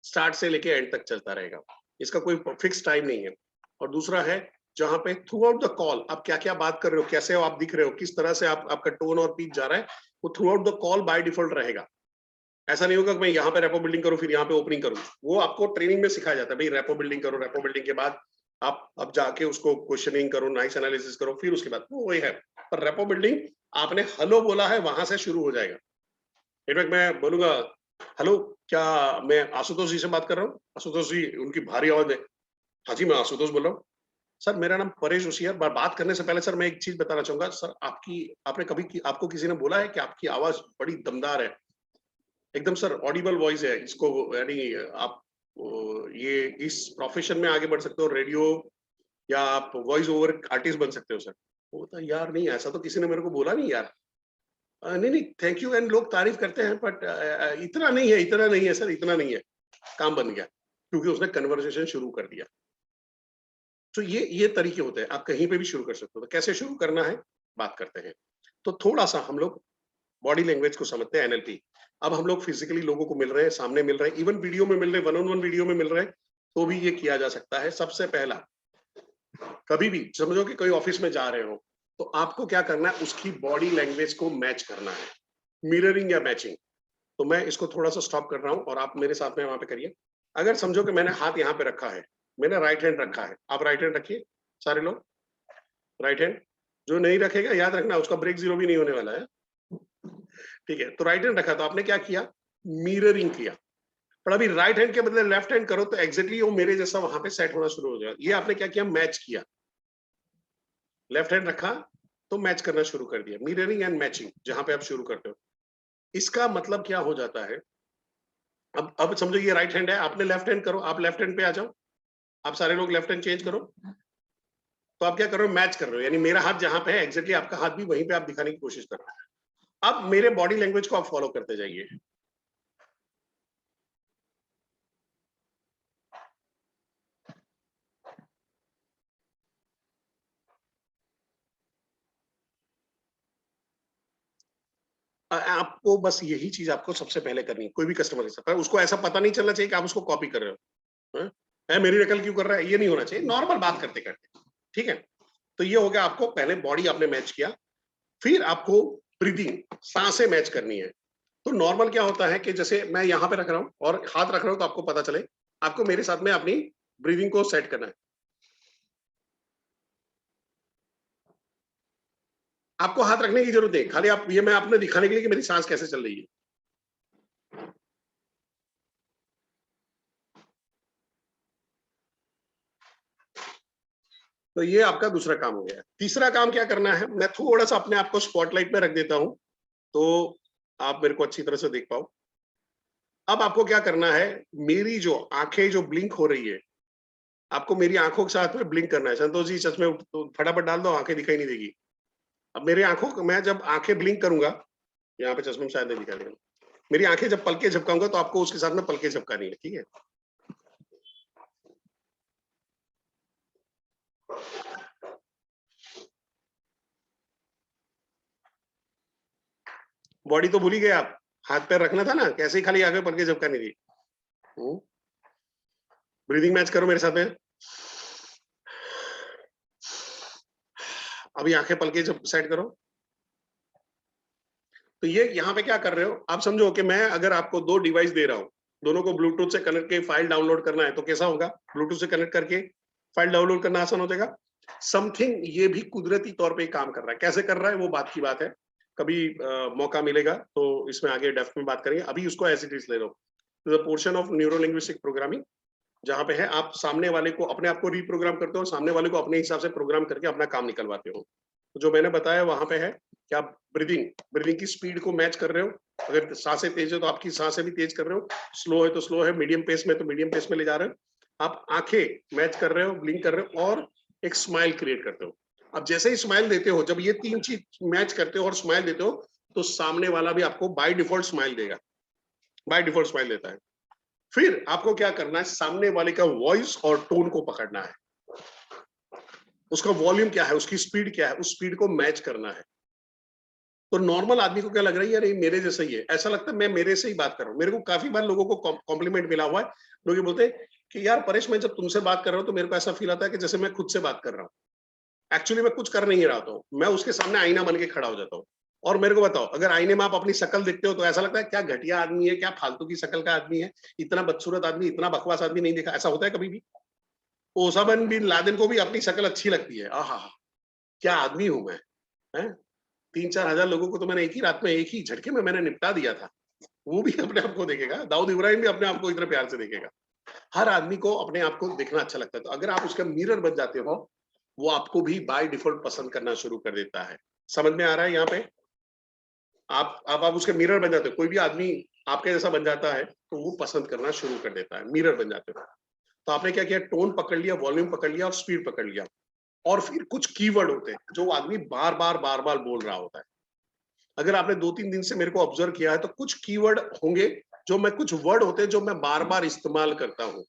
S2: स्टार्ट से लेके एंड तक चलता रहेगा, इसका कोई फिक्स टाइम नहीं है। और दूसरा है, जहां पे थ्रू आउट द कॉल आप क्या क्या बात कर रहे हो, कैसे आप दिख रहे हो, किस तरह से आपका टोन और पिच जा रहा है, वो through out the call by default रहेगा। ऐसा नहीं होगा कि मैं यहाँ पे रेपो बिल्डिंग करूँ फिर यहाँ पे ओपनिंग करूँ। वो आपको ट्रेनिंग में सिखाया जाता है, भाई रेपो बिल्डिंग करो, रेपो बिल्डिंग के बाद आप अब जाके उसको क्वेश्चनिंग करो, नाइस एनालिसिस करो, फिर उसके बाद वो वही है। पर रेपो बिल्डिंग आपने हेलो बोला है, वहां से शुरू हो जाएगा। इनफैक्ट मैं बोलूंगा, हेलो, क्या मैं आशुतोष जी से बात कर रहा हूँ? आशुतोष जी, उनकी भारी आवाज है, हाँ जी मैं आशुतोष बोल रहा हूँ। सर मेरा नाम परेश जोशी है। बात करने से पहले सर मैं एक चीज बताना चाहूंगा, सर आपने कभी आपको किसी ने बोला है कि आपकी आवाज बड़ी दमदार है, एकदम सर ऑडिबल वॉइस है, इसको यानी आप ये इस प्रोफेशन में आगे बढ़ सकते हो, रेडियो या आप वॉइस ओवर आर्टिस्ट बन सकते हो सर। वो बोलता यार नहीं, ऐसा तो किसी ने मेरे को बोला नहीं यार। नहीं नहीं थैंक यू, एंड लोग तारीफ करते हैं, बट इतना नहीं है, इतना नहीं है सर, इतना नहीं है। काम बन गया, क्योंकि उसने कन्वर्सेशन शुरू कर दिया। तो ये तरीके होते हैं, आप कहीं पे भी शुरू कर सकते हो। तो कैसे शुरू करना है बात करते हैं। तो थोड़ा सा हम लोग बॉडी लैंग्वेज को समझते हैं, एनएलपी। अब हम लोग फिजिकली लोगों को मिल रहे हैं, सामने मिल रहे हैं, इवन वीडियो में मिल रहे हैं, वन ऑन वन वीडियो में मिल रहे हैं, तो भी ये किया जा सकता है। सबसे पहला, कभी भी समझो कि कोई ऑफिस में जा रहे हो, तो आपको क्या करना है, उसकी बॉडी लैंग्वेज को मैच करना है, मिररिंग या मैचिंग। तो मैं इसको थोड़ा सा स्टॉप कर रहा हूं और आप मेरे साथ में वहां पे करिए। अगर समझो कि मैंने हाथ यहाँ पे रखा है, मैंने राइट हैंड रखा है, आप राइट हैंड रखिए सारे लोग, राइट हैंड। जो नहीं रखेगा याद रखना, उसका ब्रेक जीरो भी नहीं होने वाला है, ठीक है। तो राइट हैंड रखा, तो आपने क्या किया, मिररिंग किया। पर अभी राइट हैंड के बदले लेफ्ट हैंड करो तो एग्जैक्टली वो मेरे जैसा वहां पे सेट होना शुरू हो जाएगा। ये आपने क्या किया, मैच किया। लेफ्ट हैंड रखा तो मैच करना शुरू कर दिया, मिररिंग एंड मैचिंग जहां पे आप शुरू करते हो। इसका मतलब क्या हो जाता है, अब समझो ये राइट हैंड है, आपने लेफ्ट हैंड करो, आप लेफ्ट हैंड पे आ जाओ, आप सारे लोग लेफ्ट हैंड चेंज करो। तो आप क्या कर रहे हो, मैच कर रहे हो, यानी मेरा हाथ जहां पे है एग्जैक्टली आपका हाथ भी वहीं पे आप दिखाने की कोशिश कर रहे हो। अब मेरे बॉडी लैंग्वेज को आप फॉलो करते जाइए। आपको बस यही चीज आपको सबसे पहले करनी है, कोई भी कस्टमर के साथ। उसको ऐसा पता नहीं चलना चाहिए कि आप उसको कॉपी कर रहे हो, है मेरी नकल क्यों कर रहा है, ये नहीं होना चाहिए, नॉर्मल बात करते करते, ठीक है। तो ये हो गया, आपको पहले बॉडी आपने मैच किया, फिर आपको ब्रीदिंग, सांसें मैच करनी है। तो नॉर्मल क्या होता है कि जैसे मैं यहाँ पे रख रहा हूँ और हाथ रख रहा हूँ, तो आपको पता चले, आपको मेरे साथ में अपनी ब्रीदिंग को सेट करना है। आपको हाथ रखने की जरूरत नहीं, खाली आप ये मैं आपने दिखाने के लिए कि मेरी सांस कैसे चल रही है। तो ये आपका दूसरा काम हो गया। तीसरा काम क्या करना है, मैं थोड़ा सा अपने आप को स्पॉटलाइट में रख देता हूं, तो आप मेरे को अच्छी तरह से देख पाओ। अब आपको क्या करना है, मेरी जो आंखें जो ब्लिंक हो रही है, आपको मेरी आंखों के साथ में ब्लिंक करना है। संतोष जी चश्मे तो फटाफट डाल दो, आंखें दिखाई नहीं देगी। अब मेरे आंखों को, मैं जब आंखें ब्लिंक करूंगा, यहाँ पे चश्मे में शायद नहीं दिखा देगा, मेरी आंखें जब पलके झपकाऊंगा तो आपको उसके साथ में पलके झपकानी है, ठीक है। बॉडी तो भूल ही गए आप, हाथ पैर रखना था ना, कैसे ही खाली आगे पलके झपकानी थी। ब्रीदिंग मैच करो मेरे साथ में। अभी आंखें पलके जब सेट करो। तो ये यहाँ पे क्या कर रहे हो, आप समझो कि मैं अगर आपको दो डिवाइस दे रहा हूँ, दोनों को ब्लूटूथ से कनेक्ट के फाइल डाउनलोड करना है, तो कैसा होगा, ब्लूटूथ से कनेक्ट करके फाइल डाउनलोड करना आसान हो जाएगा। समथिंग ये भी कुदरती तौर पे काम कर रहा है, कैसे कर रहा है वो बात की बात है, कभी मौका मिलेगा तो इसमें आगे डेप्थ में बात करेंगे। अभी उसको एज इट इज ले लो। Portion of neuro linguistic programming, जहां पे है आप सामने वाले को, अपने आप को रीप्रोग्राम करते हो, सामने वाले को अपने हिसाब से प्रोग्राम करके अपना काम निकलवाते हो। तो जो मैंने बताया वहां पे है कि आप ब्रीदिंग की स्पीड को मैच कर रहे हो। अगर सांसें तेज है तो आपकी सांसें भी तेज कर रहे हो, स्लो है तो स्लो है, मीडियम पेस में तो मीडियम पेस में ले जा रहे हो। आप आंखें मैच कर रहे हो, ब्लिंक कर रहे हो और एक स्माइल क्रिएट करते हो। अब जैसे ही स्माइल देते हो, जब ये तीन चीज मैच करते हो और स्माइल देते हो, तो सामने वाला भी आपको बाय डिफॉल्ट स्माइल देगा, बाय डिफॉल्ट स्माइल देता है। फिर आपको क्या करना है, सामने वाले का वॉइस और टोन को पकड़ना है, उसका वॉल्यूम क्या है, उसकी स्पीड क्या है, उस स्पीड को मैच करना है। तो नॉर्मल आदमी को क्या लग रहा है, यार ये मेरे जैसा ही है, ऐसा लगता है मैं मेरे से ही बात कर रहा हूँ। मेरे को काफी बार लोगों को कॉम्प्लीमेंट मिला हुआ है, लोग ये बोलते हैं कि यार परेश, मैं जब तुमसे बात कर रहा हूँ तो मेरे को ऐसा फील आता है कि जैसे मैं खुद से बात कर रहा हूँ। एक्चुअली मैं कुछ कर नहीं रहा हूँ, मैं उसके सामने आईना बन के खड़ा हो जाता हूँ। और मेरे को बताओ, अगर आईने में आप अपनी शक्ल देखते हो तो ऐसा लगता है क्या घटिया आदमी है, क्या फालतू की शक्ल का आदमी है, इतना बदसूरत आदमी, इतना बकवास आदमी नहीं देखा। ऐसा होता है कभी भी? ओसामा बिन लादेन को भी अपनी शक्ल अच्छी लगती है, आहा क्या आदमी हूं मैं, है? 3-4 हजार लोगों को तो मैंने एक ही रात में, एक ही झटके में मैंने निपटा दिया था। वो भी अपने आप को देखेगा, दाऊद इब्राहिम भी अपने आप को इतना प्यार से देखेगा। हर आदमी को अपने आप को देखना अच्छा लगता है। तो अगर आप उसका मिरर बन जाते हो, वो आपको भी बाय डिफॉल्ट पसंद करना शुरू कर देता है। समझ में आ रहा है? यहाँ पे आप उसके मिरर बन जाते हो, कोई भी आदमी आपके जैसा बन जाता है तो वो पसंद करना शुरू कर देता है, मिरर बन जाते हो। तो आपने क्या किया, टोन पकड़ लिया, वॉल्यूम पकड़ लिया और स्पीड पकड़ लिया। और फिर कुछ कीवर्ड होते हैं जो आदमी बार बार बोल रहा होता है। अगर आपने 2-3 दिन से मेरे को ऑब्जर्व किया है तो कुछ कीवर्ड होंगे जो मैं, कुछ वर्ड होते हैं जो मैं बार बार इस्तेमाल करता हूं।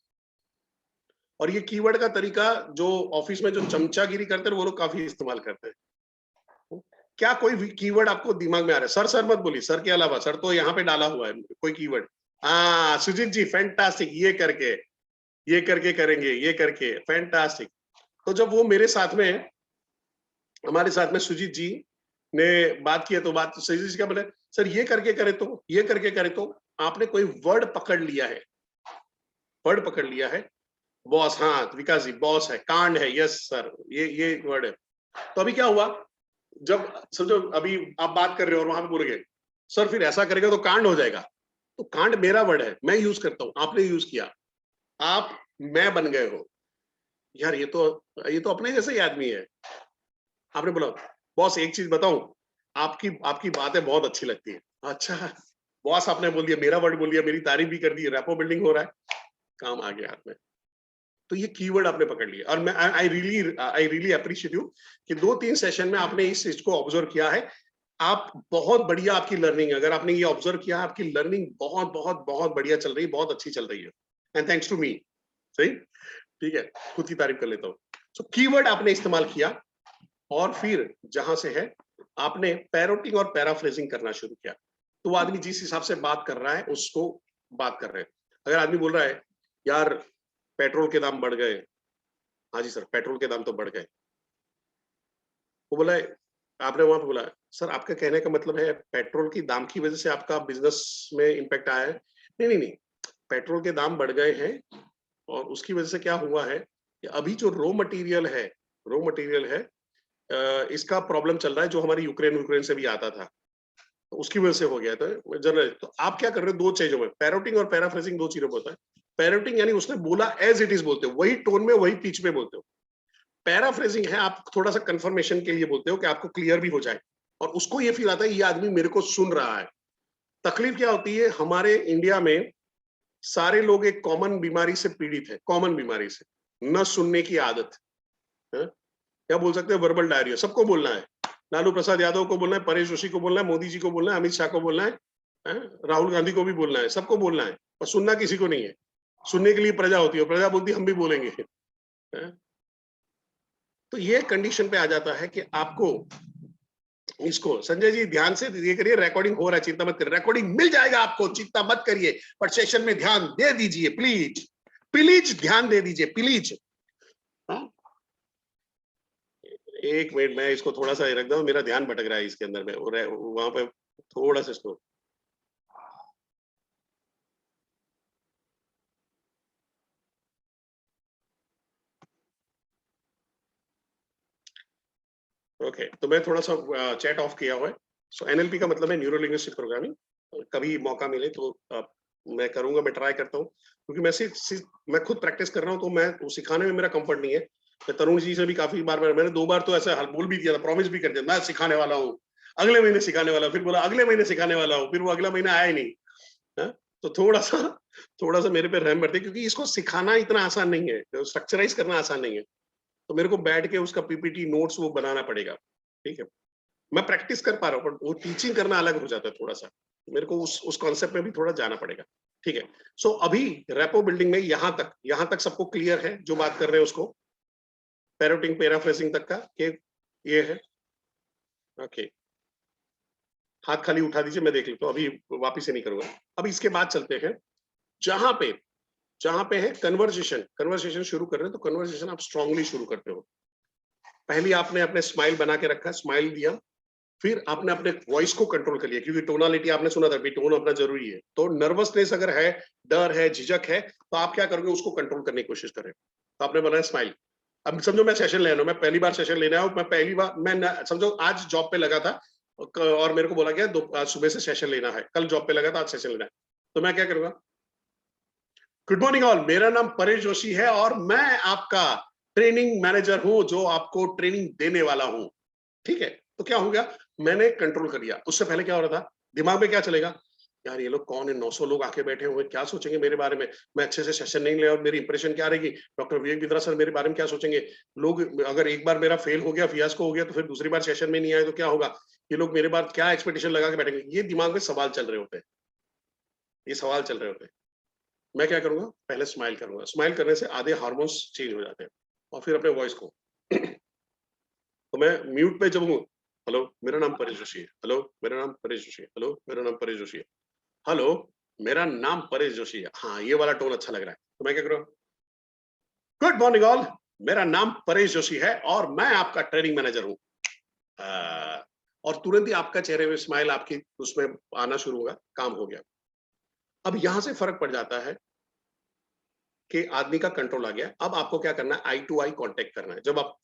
S2: और ये कीवर्ड का तरीका जो ऑफिस में जो चमचागिरी करते हैं वो लोग काफी इस्तेमाल करते हैं। क्या कोई कीवर्ड आपको दिमाग में आ रहा है? सर मत बोलिए, सर के अलावा, सर तो यहाँ पे डाला हुआ है कोई कीवर्ड। हाँ सुजीत जी, फैंटास्टिक, ये करके करेंगे, ये करके, फैंटास्टिक। तो जब वो मेरे साथ में, हमारे साथ में सुजीत जी ने बात की है तो बात सुजीत जी क्या बोले, सर ये करके करे तो, ये करके करे तो। आपने कोई वर्ड पकड़ लिया है, वर्ड पकड़ लिया है। बॉस, हाँ विकास जी, बॉस है, कांड है, यस सर, ये वर्ड है। तो अभी क्या हुआ, जब समझो अभी आप बात कर रहे हो और वहां पे बोल गए सर फिर ऐसा करेगा तो कांड हो जाएगा। तो कांड मेरा वर्ड है, मैं यूज करता हूं, आपने यूज किया, आप मैं बन गए हो। यार ये तो अपने जैसे ही आदमी है। आपने बोला बॉस एक चीज बताऊं, आपकी बातें बहुत अच्छी लगती है। अच्छा बॉस आपने बोल दिया, मेरा वर्ड बोल दिया, मेरी तारीफ भी कर दी, रैपो बिल्डिंग हो रहा है, काम आ गया हाथ में। तो ये कीवर्ड आपने पकड़ लिया। और मैं आई रियली अप्रिशिएट यू कि 2-3 सेशन में आपने इस चीज को ऑब्जर्व किया है। आप बहुत बढ़िया, आपकी लर्निंग, अगर आपने ये ऑब्जर्व किया, आपकी लर्निंग बहुत बहुत बहुत बढ़िया चल रही है, बहुत अच्छी चल रही है, एंड थैंक्स टू मी। सही, ठीक है, खुद की तारीफ कर लेता हूँ। तो कीवर्ड आपने इस्तेमाल किया और फिर जहां से है आपने पैरोटिंग और पैराफ्रेजिंग करना शुरू किया। तो वो आदमी जिस हिसाब से बात कर रहा है उसको बात कर रहे हैं। अगर आदमी बोल रहा है यार पेट्रोल के दाम बढ़ गए, हाँ जी सर पेट्रोल के दाम तो बढ़ गए। वो बोला है, आपने वहां पे बोला सर आपका कहने का मतलब है पेट्रोल की दाम की वजह से आपका बिजनेस में इंपैक्ट आया है? नहीं, पेट्रोल के दाम बढ़ गए हैं और उसकी वजह से क्या हुआ है कि अभी जो रॉ मटेरियल है इसका प्रॉब्लम चल रहा है, जो हमारी यूक्रेन से भी आता था, तो उसकी वजह से हो गया। तो जनरल, तो आप क्या कर रहे हो, दो चीजों में, पैरोटिंग और पैराफ्रेजिंग, दो चीजों में होता है। पैरोटिंग यानी उसने बोला एज इट इज बोलते हो, वही टोन में वही पिच में बोलते हो। पैराफ्रेजिंग है आप थोड़ा सा कंफर्मेशन के लिए बोलते हो कि आपको क्लियर भी हो जाए और उसको ये फील आता है ये आदमी मेरे को सुन रहा है। तकलीफ क्या होती है, हमारे इंडिया में सारे लोग एक कॉमन बीमारी से पीड़ित है, कॉमन बीमारी से, न सुनने की आदत है? क्या बोल सकते हैं, वर्बल डायरिया। सबको बोलना है, लालू प्रसाद यादव को बोलना है, परेश जोशी को बोलना है, मोदी जी को बोलना है, अमित शाह को बोलना है, राहुल गांधी को भी बोलना है, सबको बोलना है, और सुनना किसी को नहीं है। सुनने के लिए प्रजा होती है, प्रजा बोलती हम भी बोलेंगे। तो ये कंडीशन पे आ जाता है कि आपको इसको, संजय जी ध्यान से ये करिए, रिकॉर्डिंग हो रहा है, चिंता मत करिए, रिकॉर्डिंग मिल जाएगा आपको, चिंता मत करिए, पर सेशन में ध्यान दे दीजिए प्लीज, प्लीज ध्यान दे दीजिए प्लीज। एक मिनट, मैं इसको थोड़ा सा रख दूं, मेरा ध्यान भटक रहा है इसके अंदर में, वहां पे थोड़ा सा इसको, ओके तो मैं थोड़ा सा चैट ऑफ किया हुआ है। सो एनएलपी का मतलब है न्यूरो लिंग्विस्टिक प्रोग्रामिंग। कभी मौका मिले तो मैं करूंगा, मैं ट्राई करता हूँ, क्योंकि मैं खुद प्रैक्टिस कर रहा हूँ, तो मैं सिखाने में मेरा कंफर्ट नहीं है। मैं तरुण जी से भी काफी बार मैंने 2 बार तो ऐसा बोल भी दिया था, प्रॉमिस भी कर दिया मैं सिखाने वाला हूँ, अगले महीने सिखाने वाला, फिर बोला अगले महीने सिखाने वाला हूँ, फिर वो अगला महीना आया ही नहीं। तो थोड़ा सा मेरे पे रहम करते, क्योंकि इसको सिखाना इतना आसान नहीं है, स्ट्रक्चराइज करना आसान नहीं है। तो मेरे को बैठ के उसका पीपीटी नोट्स वो बनाना पड़ेगा, ठीक है। मैं प्रैक्टिस कर पा रहा हूँ, पर वो टीचिंग करना अलग हो जाता है थोड़ा सा, मेरे को उस कॉन्सेप्ट में भी थोड़ा जाना पड़ेगा, ठीक है। सो अभी रैपो बिल्डिंग में यहाँ तक सबको क्लियर है जो बात कर रहे हैं उसको, पैरोटिंग पैराफ्रेजिंग तक का कि ये है, ओके। हाथ खाली उठा दीजिए, मैं देख लेता हूँ, अभी वापिस से नहीं करूंगा। अब इसके बाद चलते हैं जहां पे है कन्वर्सेशन शुरू कर रहे हैं, तो कन्वर्सेशन आप स्ट्रांगली शुरू करते हो। पहले आपने अपने स्माइल बना के रखा, स्माइल दिया, फिर आपने अपने वॉइस को कंट्रोल कर लिया, क्योंकि टोनालिटी आपने सुना था, टोन अपना जरूरी है। तो नर्वसनेस अगर है, डर है, झिझक है, तो आप क्या करोगे, उसको कंट्रोल करने की कोशिश करें। तो आपने बनाया स्माइल। अब समझो मैं सेशन ले रहा हूं, मैं पहली बार सेशन लेने आया हूं, मैं पहली बार, मैं समझो आज जॉब पे लगा था और मेरे को बोला गया सुबह से सेशन लेना है, कल जॉब पे लगा था, आज सेशन लेना है, तो मैं क्या करूंगा, गुड मॉर्निंग ऑल, मेरा नाम परेश जोशी है और मैं आपका ट्रेनिंग मैनेजर हूं, जो आपको ट्रेनिंग देने वाला हूं, ठीक है। तो क्या हो गया, मैंने कंट्रोल कर लिया। उससे पहले क्या हो रहा था, दिमाग में क्या चलेगा, यार ये लोग कौन है, 900 लोग आके बैठे हुए, क्या सोचेंगे मेरे बारे में, मैं अच्छे से सेशन नहीं लिया और मेरी इंप्रेशन क्या रहेगी, डॉक्टर विवेक बिंद्रा सर मेरे बारे में क्या सोचेंगे लोग, अगर एक बार मेरा फेल हो गया, फियास्को हो गया, तो फिर दूसरी बार सेशन में नहीं आए तो क्या होगा, ये लोग मेरे बाद क्या एक्सपेक्टेशन लगा के बैठेंगे, ये दिमाग में सवाल चल रहे होते हैं, ये सवाल चल रहे होते हैं। मैं क्या करूंगा, पहले स्माइल करूंगा, स्माइल करने से आधे हार्मोन्स चेंज हो जाते हैं, और फिर अपने वॉइस को तो मैं म्यूट पे जब हूँ, हेलो मेरा नाम परेश जोशी है, हेलो मेरा नाम परेश जोशी है, हेलो मेरा नाम परेश जोशी है, हेलो मेरा नाम परेश जोशी है, हाँ ये वाला टोन अच्छा लग रहा है, तो मैं क्या करूँ, गुड मॉर्निंग ऑल, मेरा नाम परेश जोशी है और मैं आपका ट्रेनिंग मैनेजर हूँ, और तुरंत ही आपका चेहरे में स्माइल आपकी उसमें आना शुरू होगा, काम हो गया। अब यहां से फर्क पड़ जाता है कि आदमी का कंट्रोल आ गया, अब आपको क्या करना है, आई टू आई कांटेक्ट करना है, जब आप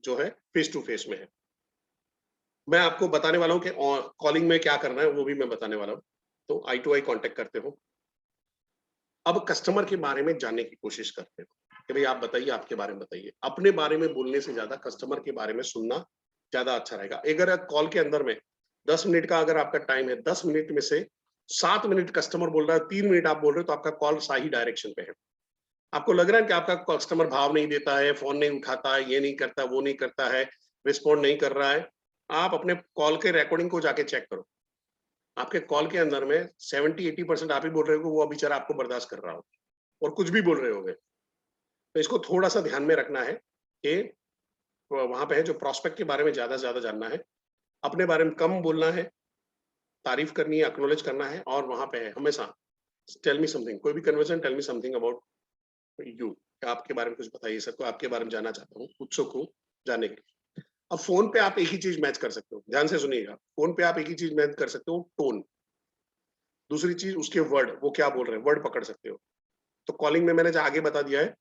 S2: जो है फेस टू फेस में है। मैं आपको बताने वाला हूँ कि कॉलिंग में क्या करना है, वो भी मैं बताने वाला हूँ। तो आई टू आई कांटेक्ट करते हो, अब कस्टमर के बारे में जानने की कोशिश करते हो कि भाई आप बताइए, आपके बारे में बताइए, अपने बारे में बोलने से ज्यादा कस्टमर के बारे में सुनना ज्यादा अच्छा रहेगा। अगर कॉल के अंदर में 10 मिनट का अगर आपका टाइम है, 10 मिनट में से 7 मिनट कस्टमर बोल रहा है, 3 मिनट आप बोल रहे हो, तो आपका कॉल सही डायरेक्शन पे है। आपको लग रहा है कि आपका कस्टमर भाव नहीं देता है, फोन नहीं उठाता है, ये नहीं करता, वो नहीं करता है, रिस्पॉन्ड नहीं कर रहा है, आप अपने कॉल के रिकॉर्डिंग को जाके चेक करो। आपके कॉल के अंदर में 70-80% आप ही बोल रहे हो, वो बेचारा आपको बर्दाश्त कर रहा हो और कुछ भी बोल रहे होगे। तो इसको थोड़ा सा ध्यान में रखना है कि वहां पे है जो प्रोस्पेक्ट के बारे में ज्यादा से ज्यादा जानना है, अपने बारे में कम बोलना है, तारीफ करनी है, एक्नॉलेज करना है, और वहां पे है हमेशा टेल मी समथिंग, कोई भी conversation, tell me something about you, आपके बारे में कुछ बताइए सर, को आपके बारे में जानना चाहता हूँ, उत्सुक हूँ जानने के लिए। अब फोन पे आप एक ही चीज मैच कर सकते हो, ध्यान से सुनिएगा, फोन पे आप एक ही चीज मैच कर सकते हो, टोन। दूसरी चीज उसके वर्ड, वो क्या बोल रहे हैं, वर्ड पकड़ सकते हो। तो कॉलिंग में मैंने जो आगे बता दिया है,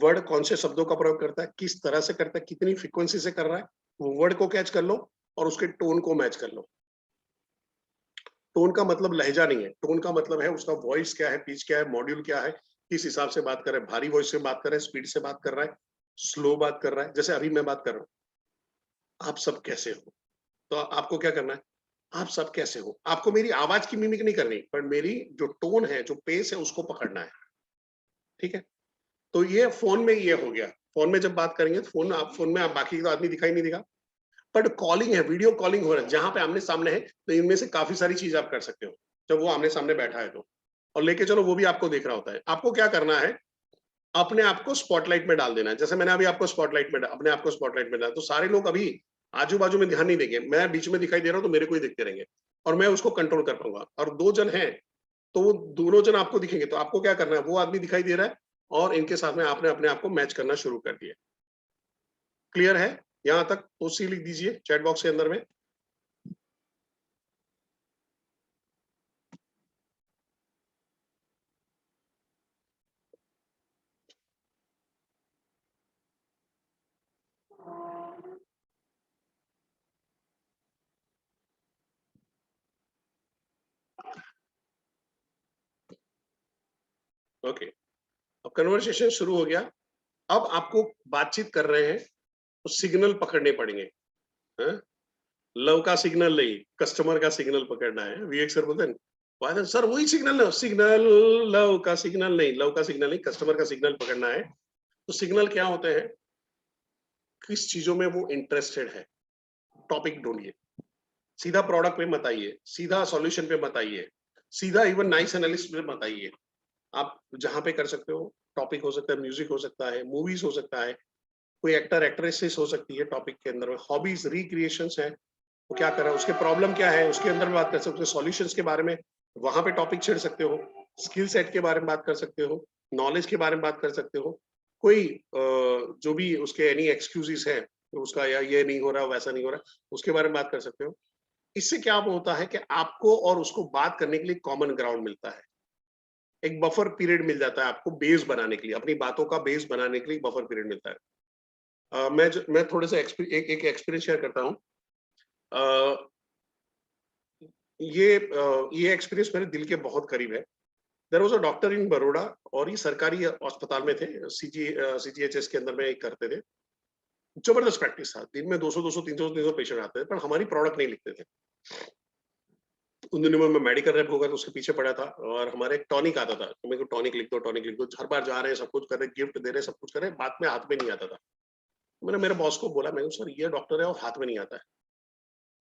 S2: वर्ड कौन से शब्दों का प्रयोग करता है, किस तरह से करता है, कितनी फ्रीक्वेंसी से कर रहा है, वो वर्ड को कैच कर लो और उसके टोन को मैच कर लो। टोन का मतलब लहजा नहीं है, टोन का मतलब है उसका वॉइस क्या है, पिच क्या है, मॉड्यूल क्या है, किस हिसाब से बात कर रहा है, भारी वॉइस से बात कर रहा है, स्पीड से बात कर रहा है, स्लो बात कर रहा है, जैसे अभी मैं बात कर रहा हूँ, आप सब कैसे हो, तो आपको क्या करना है, आप सब कैसे हो, आपको मेरी आवाज की मिमिक नहीं करनी, पर मेरी जो टोन है, जो पेस है, उसको पकड़ना है, ठीक है। तो ये फोन में ये हो गया, फोन में जब बात करेंगे, फोन में आप बाकी तो आदमी दिखाई नहीं देगा, बट कॉलिंग है, वीडियो कॉलिंग हो रहा है, जहां पे आमने सामने है, तो इनमें से काफी सारी चीज आप कर सकते हो, जब वो आमने सामने बैठा है तो, और लेके चलो वो भी आपको देख रहा होता है। आपको क्या करना है, अपने आप को स्पॉटलाइट में डाल देना है, जैसे मैंने अभी आपको स्पॉटलाइट में अपने आप को स्पॉटलाइट में डाला, तो सारे लोग अभी आजू बाजू में ध्यान नहीं देंगे, मैं बीच में दिखाई दे रहा हूँ तो मेरे को ही देखते रहेंगे, और मैं उसको कंट्रोल कर पाऊंगा। और 2 जन हैं तो वो दोनों जन आपको दिखेंगे, तो आपको क्या करना है, वो आदमी दिखाई दे रहा है और इनके साथ में आपने अपने आप को मैच करना शुरू कर दिया। क्लियर है यहाँ तक? तो सी लिख दीजिए चैट बॉक्स के अंदर में। ओके, अब कन्वर्सेशन शुरू हो गया। अब आपको बातचीत कर रहे हैं तो सिग्नल पकड़ने पड़ेंगे, हाँ? लव का सिग्नल नहीं, कस्टमर का सिग्नल पकड़ना है। विवेक सर बोलते हैं वादन सर वही सिग्नल, सिग्नल लव का सिग्नल नहीं, लव का सिग्नल नहीं, कस्टमर का सिग्नल पकड़ना है। तो सिग्नल क्या होते हैं, किस चीजों में वो इंटरेस्टेड है, टॉपिक ढूंढिए, सीधा प्रोडक्ट पे मत आइए, सीधा सॉल्यूशन पे मत आइए, सीधा इवन नाइस एनालिस्ट पे मत आइए। आप जहां पे कर सकते हो, टॉपिक हो सकता है, म्यूजिक हो सकता है, मूवीज हो सकता है, कोई एक्टर एक्ट्रेसेस हो सकती है, टॉपिक के अंदर में हॉबीज रिक्रिएशंस है, वो क्या कर रहा है, उसके प्रॉब्लम क्या है, उसके अंदर में बात कर सकते हो, सॉल्यूशंस के बारे में वहां पे टॉपिक छेड़ सकते हो, स्किल सेट के बारे में बात कर सकते हो, नॉलेज के बारे में बात कर सकते हो, कोई जो भी उसके एनी एक्सक्यूजेस है उसका, या ये नहीं हो रहा वैसा नहीं हो रहा, उसके बारे में बात कर सकते हो। इससे क्या होता है कि आपको और उसको बात करने के लिए कॉमन ग्राउंड मिलता है, एक बफर पीरियड मिल जाता है आपको बेस बनाने के लिए, अपनी बातों का बेस बनाने के लिए बफर पीरियड मिलता है। मैं थोड़े से एक एक्सपीरियंस शेयर करता हूँ। ये एक्सपीरियंस मेरे दिल के बहुत करीब है। देयर वाज अ डॉक्टर इन बड़ौदा, और ये सरकारी अस्पताल में थे, सीजीएचएस के अंदर में एक करते थे। जबरदस्त प्रैक्टिस था, दिन में 200 200 300 300 पेशेंट आते थे, पर हमारी प्रोडक्ट नहीं लिखते थे। उन दिनों में मैं मेडिकल रेप होगा तो उसके पीछे पड़ा था और हमारे एक टॉनिक आता था, तो मेरे को टॉनिक लिख दो, टॉनिक लिख दो। हर बार जा रहे हैं, सब कुछ कर रहे हैं, गिफ्ट दे रहे हैं, सब कुछ कर रहे हैं, बात में हाथ में नहीं आता था। मैंने मेरे बॉस को बोला, मैं सर ये डॉक्टर है और हाथ में नहीं आता है।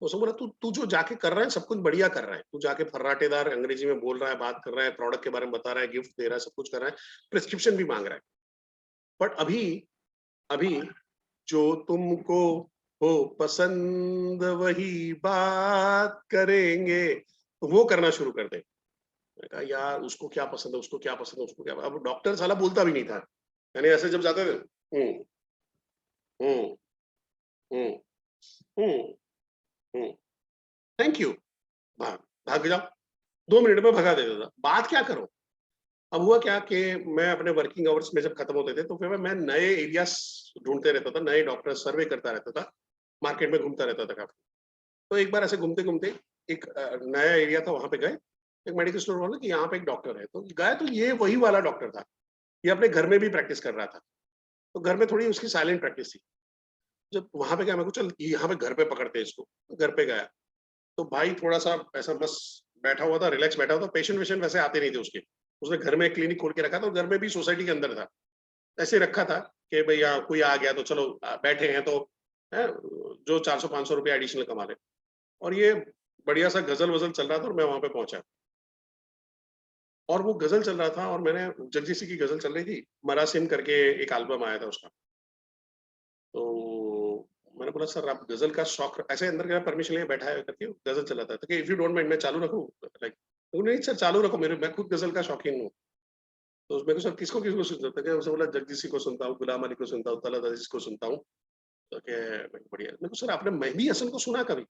S2: तो उसने बोला, तू तू जो जाके कर रहा है सब कुछ बढ़िया कर रहा है, तू जाके फर्राटेदार अंग्रेजी में बोल रहा है, बात कर रहा है, प्रोडक्ट के बारे में बता रहा है, गिफ्ट दे रहा है, सब कुछ कर रहा है, प्रिस्क्रिप्शन भी मांग रहा है, बट अभी अभी जो तुमको हो पसंद वही बात करेंगे, तो वो करना शुरू कर दे। मैंने कहा यार उसको क्या पसंद है, उसको क्या पसंद है, उसको क्या। अब डॉक्टर साला बोलता भी नहीं था, यानी ऐसे जब जाते थे हम्म हम्म थैंक यू, भाग भाग जाओ, 2 मिनट में भगा देता था। बात क्या करो। अब हुआ क्या कि मैं अपने वर्किंग आवर्स में जब खत्म होते थे तो फिर मैं नए एरियाज ढूंढते रहता था, नए डॉक्टर सर्वे करता रहता था, मार्केट में घूमता रहता था काफी। तो एक बार ऐसे घूमते घूमते एक नया एरिया था, वहां पे गए, एक मेडिकल स्टोर वाला कि यहाँ पे एक डॉक्टर है, तो गए तो ये वही वाला डॉक्टर था, ये अपने घर में भी प्रैक्टिस कर रहा था। तो घर में थोड़ी उसकी साइलेंट प्रैक्टिस थी। जब वहां पे गया, मैं को चल यहाँ पे घर पे पकड़ते हैं इसको, तो घर पे गया तो भाई थोड़ा सा ऐसा बस बैठा हुआ था, रिलैक्स बैठा हुआ था, पेशेंट वेशेंट वैसे आते नहीं थे उसके। उसने घर में क्लिनिक खोल के रखा था, और घर में भी सोसाइटी के अंदर था, ऐसे रखा था कि भाई यहाँ कोई आ गया तो चलो बैठे हैं तो है, जो 400-500 रुपये एडिशनल कमा ले। और ये बढ़िया सा गजल वजल चल रहा था और मैं वहां पे पहुंचा, और वो गजल चल रहा था और मैंने जगजीत सिंह की गजल चल रही थी, मरासिम करके एक एल्बम आया था उसका। तो मैंने बोला सर आप गजल का शौक ऐसे अंदर गया, परमिशन लिए बैठा है करके गजल चलाता था कि इफ यू डोंट माइंड मैं चालू रखूं, लाइक नहीं सर चालू रखो, मेरे मैं खुद गजल का शौकीन हूँ। तो उसमें सर किसको किसको सुनता था, उसने बोला जगजीत सिंह को सुनता हूँ, गुलाम अली को सुनता हूँ, तलत अजीज को सुनता हूँ। तो बढ़िया। मैं सर आपने मेहंदी हसन को सुना कभी?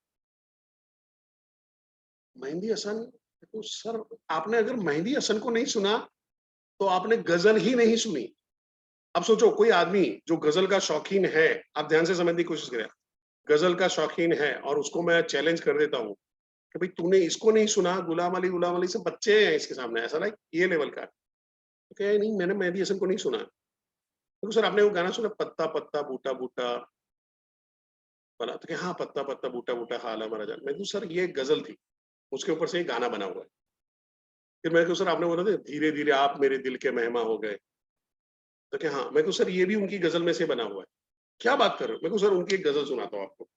S2: मेहंदी हसन, तो सर आपने अगर मेहंदी हसन को नहीं सुना तो आपने गजल ही नहीं सुनी। अब सोचो कोई आदमी जो गजल का शौकीन है, आप ध्यान से समझने की कोशिश करें, गजल का शौकीन है और उसको मैं चैलेंज कर देता हूँ कि भाई तूने इसको नहीं सुना, गुलाम अली से बच्चे हैं इसके सामने, ऐसा लाइक ये लेवल का। तो क्या नहीं मैंने मेहंदी हसन को नहीं सुना। तो सर आपने वो गाना सुना, पत्ता पत्ता बूटा बूटा बना? तो हाँ पत्ता पत्ता बूटा बूटा हाला मारा जान। मैं सर ये गजल थी, उसके ऊपर से एक गाना बना हुआ है। फिर मैं सर आपने बोला था धीरे धीरे आप मेरे दिल के मेहमा हो गए, तो क्या हाँ मैं सर ये भी उनकी गजल में से बना हुआ है। क्या बात कर रहे हो? मैं सर उनकी एक गजल सुनाता हूँ आपको,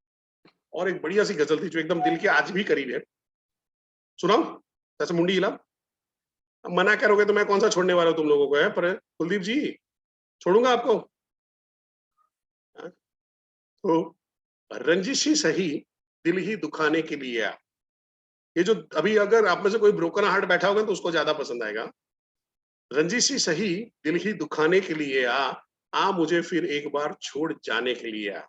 S2: और एक बढ़िया सी गजल थी जो एकदम दिल के आज भी करीब है। सुनाऊं? जैसे मुंडी हिला, मना करोगे तो मैं कौन सा छोड़ने वाला हूं तुम लोगों को है, पर कुलदीप जी छोड़ूंगा आपको? तो रंजिश ही सही दिल ही दुखाने के लिए आ, ये जो अभी अगर आप में से कोई ब्रोकन हार्ट बैठा होगा तो उसको ज्यादा पसंद आएगा। रंजिश ही सही दिल ही दुखाने के लिए आ मुझे फिर एक बार छोड़ जाने के लिए आ।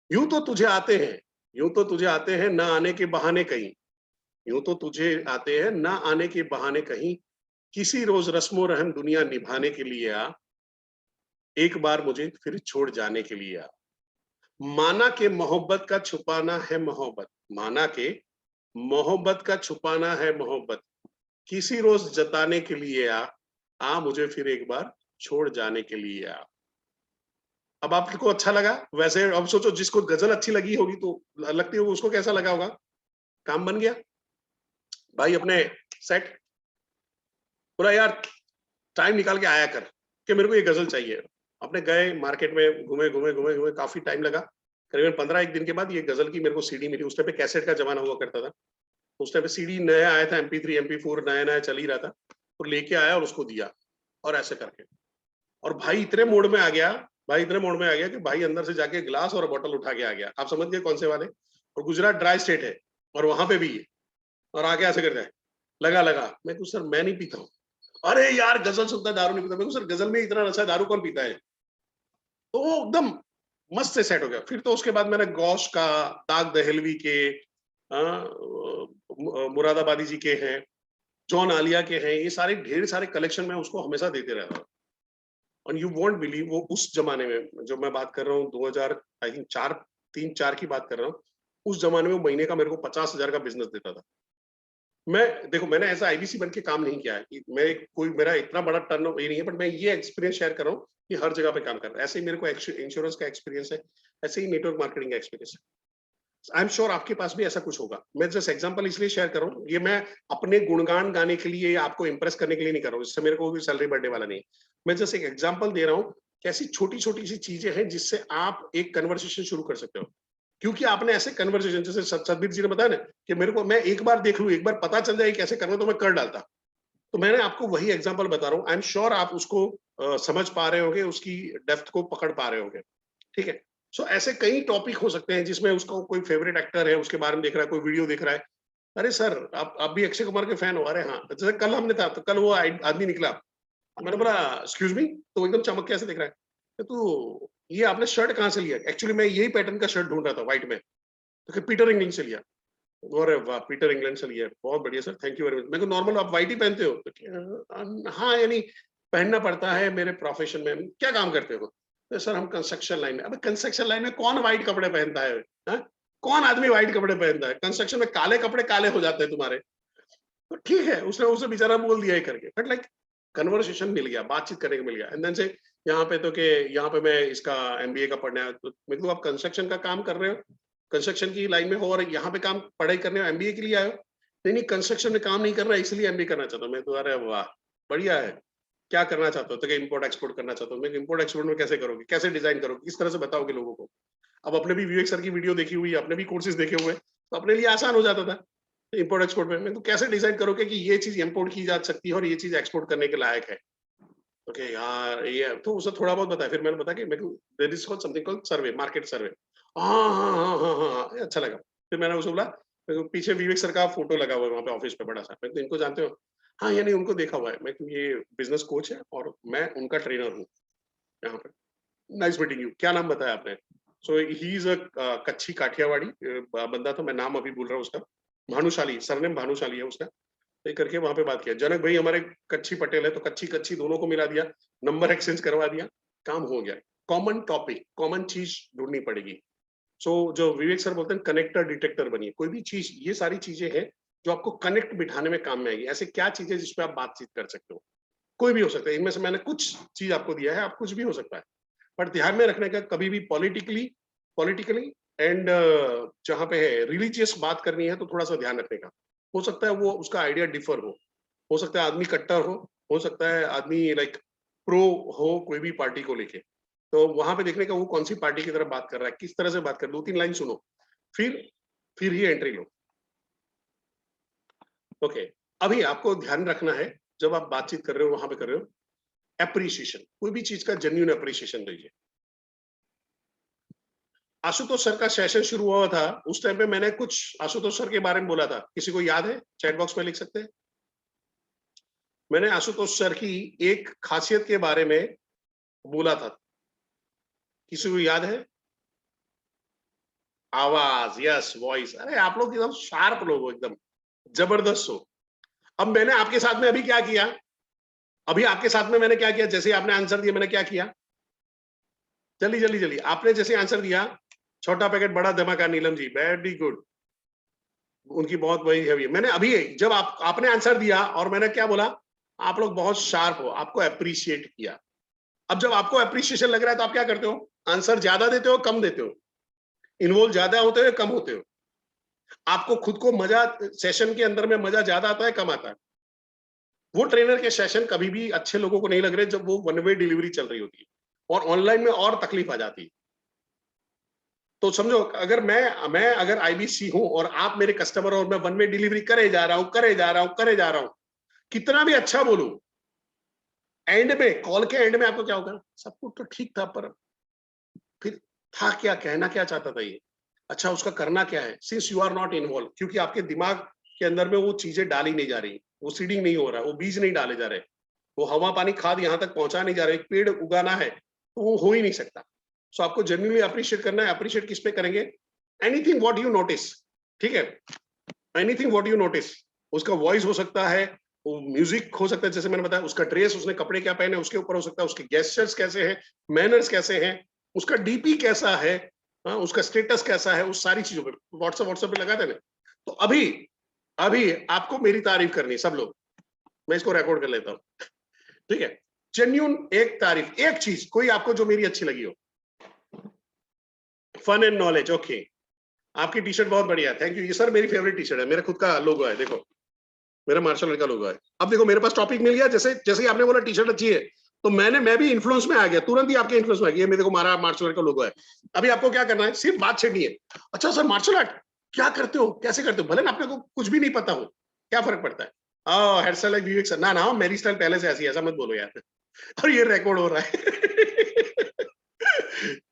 S2: यूं तो तुझे आते हैं, यूं तो तुझे आते हैं ना आने के बहाने कहीं, यूं तो तुझे आते हैं ना आने के बहाने कहीं, किसी रोज रस्मो रहम दुनिया निभाने के लिए आ, एक बार मुझे फिर छोड़ जाने के लिए आ। माना के मोहब्बत का छुपाना है मोहब्बत, माना के मोहब्बत का छुपाना है मोहब्बत, किसी रोज जताने के लिए आ मुझे फिर एक बार छोड़ जाने के लिए आ। अब आपको अच्छा लगा? वैसे अब सोचो जिसको गजल अच्छी लगी होगी तो लगती होगी उसको कैसा लगा होगा। काम बन गया भाई। अपने सेट बोला यार टाइम निकाल के आया कर कि मेरे को ये गजल चाहिए। अपने गए मार्केट में, घूमे घूमे घूमे घूमे, काफी टाइम लगा, करीबन 15 दिन के बाद ये गजल की मेरे को सीडी मिली। उस टाइम पे कैसेट का जमाना हुआ करता था, उस टाइम पे सीडी नया आया था, MP3 MP4 नया नया चल ही रहा था, तो लेके आया और उसको दिया, और ऐसे करके। और भाई इतने मोड में आ गया, भाई इतने मोड में आ गया कि भाई अंदर से जाके गिलास और बोतल उठा के आ गया। आप समझ गए कौन से वाले। और गुजरात ड्राई स्टेट है और वहां पे भी है, और आके ऐसे करता है, लगा लगा। मैं कुछ सर मैं नहीं पीता हूँ। अरे यार गजल सुनता है, दारू नहीं पीता। मैं सर गजल में इतना नशा है, दारू कौन पीता है? तो वो एकदम मस्त से सेट हो गया। फिर तो उसके बाद मैंने गौश का, दाग दहलवी के, मुरादाबादी जी के हैं, जॉन आलिया के हैं, ये सारे ढेर सारे कलेक्शन में उसको हमेशा देते रहता हूँ। और यू वॉन्ट बिलीव, वो उस जमाने में जो मैं बात कर रहा हूँ 2000 आई थिंक 3-4 की बात कर रहा हूँ, उस जमाने में महीने का मेरे को 50,000 का बिजनेस देता था। मैं देखो मैंने ऐसा IBC बन के काम नहीं किया है, मैं कोई मेरा इतना बड़ा टर्न ये नहीं है, बट मैं ये एक्सपीरियंस शेयर कर रहा हूँ कि हर जगह पे काम कर रहा है। ऐसे ही मेरे को इंश्योरेंस का एक्सपीरियंस है, ऐसे ही नेटवर्क मार्केटिंग का एक्सपीरियंस है। आई एम श्योर आपके पास भी ऐसा कुछ होगा। मैं जस्ट एग्जांपल इसलिए शेयर कर रहा हूँ, ये मैं अपने गुणगान गाने के लिए या आपको इंप्रेस करने के लिए नहीं कर रहा हूँ, इससे मेरे को कोई सैलरी बढ़ने वाला नहीं है। मैं जस्ट एक एग्जांपल दे रहा हूँ, कैसी छोटी छोटी सी चीजें हैं जिससे आप एक कन्वर्सेशन शुरू कर सकते हो। क्योंकि आपने ऐसे कन्वर्सेशन, जैसे सतबीर जी ने बताया ना कि मेरे को, मैं एक बार देख लूं, एक बार पता चल जाए कैसे करना, तो मैं कर डालता। तो मैंने आपको वही एग्जांपल बता रहा हूँ। आई एम श्योर आप उसको समझ पा रहे होंगे, उसकी डेप्थ को पकड़ पा रहे होंगे। ठीक है, सो ऐसे कई टॉपिक हो सकते हैं जिसमें उसको कोई फेवरेट एक्टर है, उसके बारे में देख रहा है, कोई वीडियो देख रहा है, अरे सर आप भी अक्षय कुमार के फैन हो? अरे हाँ, जैसे कल हमने था, तो कल वो आदमी निकला, मैंने बोला एक्सक्यूज मी, तो एकदम चमक के ऐसे दिख रहा है, तो ये आपने शर्ट कहाँ से लिया? एक्चुअली मैं यही पैटर्न का शर्ट ढूंढ रहा था व्हाइट में, तो पीटर इंग्लैंड से लिया। अरे वाह, पीटर इंग्लैंड से लिया, बहुत बढ़िया sir, thank you very much. मैं को नॉर्मल आप व्हाइट ही पहनते हो? तो हाँ, यानी पहनना पड़ता है, मेरे प्रोफेशन में। क्या काम करते हो? तो सर हम कंस्ट्रक्शन लाइन में। अबे कंस्ट्रक्शन लाइन में कौन व्हाइट कपड़े पहनता है? हा? कौन आदमी व्हाइट कपड़े पहनता है? कंस्ट्रक्शन में काले कपड़े काले हो जाते हैं तुम्हारे। तो ठीक है, उसने उसे बेचारा बोल दिया ही करके, बट लाइक कन्वर्सेशन मिल गया, बातचीत करने को मिल गया। एंड देन से यहाँ पे तो के यहाँ पे मैं इसका एमबीए का पढ़ना है, तो मेरे को आप कंस्ट्रक्शन का काम कर रहे हो, कंस्ट्रक्शन की लाइन में हो, और यहाँ पे काम पढ़ाई करने हो, एमबीए के लिए आए हो? नहीं नहीं, कंस्ट्रक्शन में काम नहीं करना, इसलिए एमबीए करना चाहता हूँ मैं। तो अरे वाह, बढ़िया है। क्या करना चाहते हो? तो इम्पोर्ट एक्सपोर्ट करना चाहता हूँ मैं। इम्पोर्ट एक्सपोर्ट में कैसे करोगे, कैसे डिजाइन करोगे, किस तरह से बताओगे लोगों को? अब अपने भी विवेक सर की वीडियो देखी हुई है, अपने भी कोर्सेज देखे हुए, तो अपने लिए आसान हो जाता था इम्पोर्ट एक्सपोर्ट में। तो कैसे डिजाइन करोगे कि ये चीज इम्पोर्ट की जा सकती है और ये चीज एक्सपोर्ट करने के लायक है? ओके यार, ये तो उसे थोड़ा बहुत बताया। फिर मैंने बताया कि मेरे को there is something called survey, market survey. हाँ हाँ हाँ हाँ हाँ हाँ, अच्छा लगा। फिर मैंने उसे बोला, पीछे विवेक सर का फोटो लगा हुआ है वहाँ पे ऑफिस पे बड़ा सा, मैं तो इनको जानते हो? हाँ, यानी उनको देखा हुआ है। मैं, ये बिजनेस कोच है और मैं उनका ट्रेनर हूँ यहाँ पे। Nice meeting you. क्या नाम बताया आपने? सो ही इज अ कच्छी काठियावाड़ी बंदा था, मैं नाम अभी भूल रहा हूँ उसका। भानुशाली, सरनेम भानुशाली है उसका। ये करके वहां पे बात किया, जनक भाई हमारे कच्छी पटेल है, तो कच्छी कच्छी दोनों को मिला दिया, नंबर एक्सचेंज करवा दिया, काम हो गया। कॉमन टॉपिक, कॉमन चीज ढूंढनी पड़ेगी। सो जो विवेक सर बोलते हैं, कनेक्टर डिटेक्टर बनिए। कोई भी चीज, ये सारी चीजें हैं जो आपको कनेक्ट बिठाने में काम में आएगी। ऐसे क्या चीजें जिसपे आप बातचीत कर सकते हो? कोई भी हो सकता है, इनमें से मैंने कुछ चीज आपको दिया है, आप कुछ भी हो सकता है। पर ध्यान में रखने का, कभी भी पॉलिटिकली एंड जहां पे है रिलीजियस बात करनी है, तो थोड़ा सा ध्यान रखने का। हो सकता है वो उसका आइडिया डिफर हो सकता है आदमी कट्टर हो सकता है आदमी लाइक प्रो हो कोई भी पार्टी को लेके। तो वहां पे देखने का वो कौन सी पार्टी की तरफ बात कर रहा है, किस तरह से बात कर, 2-3 लाइन सुनो, फिर ही एंट्री लो। ओके, अभी आपको ध्यान रखना है, जब आप बातचीत कर रहे हो, वहां पे कर रहे हो, एप्रिसिएशन, कोई भी चीज का जेन्युइन एप्रिसिएशन दीजिए। आशुतोष सर का सेशन शुरू हुआ था, उस टाइम पे मैंने कुछ आशुतोष सर के बारे में बोला था, किसी को याद है? चैट बॉक्स में लिख सकते हैं। मैंने आशुतोष सर की एक खासियत के बारे में बोला था, किसी को याद है? आवाज, यस, वॉइस। अरे आप लोग एकदम शार्प लोग हो, एकदम जबरदस्त हो। अब मैंने आपके साथ में अभी क्या किया, अभी आपके साथ में मैंने क्या किया, जैसे आपने आंसर दिया, मैंने क्या किया? जल्दी जल्दी जल्दी, आपने जैसे आंसर दिया, छोटा पैकेट बड़ा धमाका, नीलम जी वेरी गुड, उनकी बहुत बड़ी है। मैंने अभी जब आपने आंसर दिया और मैंने क्या बोला, आप लोग बहुत शार्प हो, आपको अप्रिशिएट किया। अब जब आपको अप्रिशिएशन लग रहा है, तो आप क्या करते हो? आंसर ज्यादा देते हो, कम देते हो? इन्वॉल्व ज्यादा होते हो, कम होते हो? आपको खुद को मजा, सेशन के अंदर में मजा ज्यादा आता है, कम आता है? वो ट्रेनर के सेशन कभी भी अच्छे लोगों को नहीं लग रहे जब वो वन वे डिलीवरी चल रही होती है, और ऑनलाइन में और तकलीफ आ जाती है। तो समझो, अगर मैं अगर आईबीसी हूं और आप मेरे कस्टमर, और मैं वन वे डिलीवरी करे जा रहा हूं, कितना भी अच्छा बोलूं, एंड में, कॉल के एंड में आपको क्या होगा? सब कुछ तो ठीक था, पर फिर था क्या, कहना क्या चाहता था ये? अच्छा, उसका करना क्या है? Since you are not involve, क्योंकि आपके दिमाग के अंदर में वो चीजें डाली नहीं जा रही, वो सीडिंग नहीं हो रहा, वो बीज नहीं डाले जा रहे, वो हवा पानी खाद यहाँ तक पहुंचा नहीं जा रहा। एक पेड़ उगाना है तो वो हो ही नहीं सकता। सो आपको जेन्युइनली अप्रिशिएट करना है। अप्रिशिएट किस पे करेंगे? एनीथिंग व्हाट यू नोटिस, ठीक है? एनीथिंग व्हाट यू नोटिस, उसका वॉइस हो सकता है, वो म्यूजिक हो सकता है, जैसे मैंने बताया, उसका ड्रेस, उसने कपड़े क्या पहने उसके ऊपर हो सकता है, उसके गेस्चर्स कैसे हैं, मैनर्स कैसे हैं, उसका डीपी कैसा है, उसका स्टेटस कैसा है, उस सारी चीजों पे व्हाट्सएप पे लगा देना। तो अभी अभी आपको मेरी तारीफ करनी है सब लोग, मैं इसको रिकॉर्ड कर लेता हूँ, ठीक है? जेन्युइन एक तारीफ, एक चीज कोई आपको जो मेरी अच्छी लगी हो। Fun and knowledge, okay. आपकी टी शर्ट बहुत बढ़िया है, थैंक यू। ये सर मेरी फेवरेट टी शर्ट है, मेरा खुद का लोगो है, देखो मेरा मार्शल आर्ट का लोगो है। अब देखो मेरे पास टॉपिक मिल गया, जैसे जैसे ही आपने बोला टी शर्ट अच्छी है, तो मैं भी इन्फ्लुएंस में आ गया, तुरंत ही आपके इन्फ्लुएंस में आ गया। मेरे को मारा मार्शल आर्ट का लोगो है। अभी आपको क्या करना है, सिर्फ बात छेड़नी है। अच्छा सर मार्शल आर्ट क्या करते हो, कैसे करते हो, भले ना आपने को कुछ भी नहीं पता हो, क्या फर्क पड़ता है। हेयर स्टाइल लाइक विवेक सर, ना मेरी स्टाइल पहले से ऐसी है, ऐसा मत बोलो यार। और ये रिकॉर्ड हो रहा है।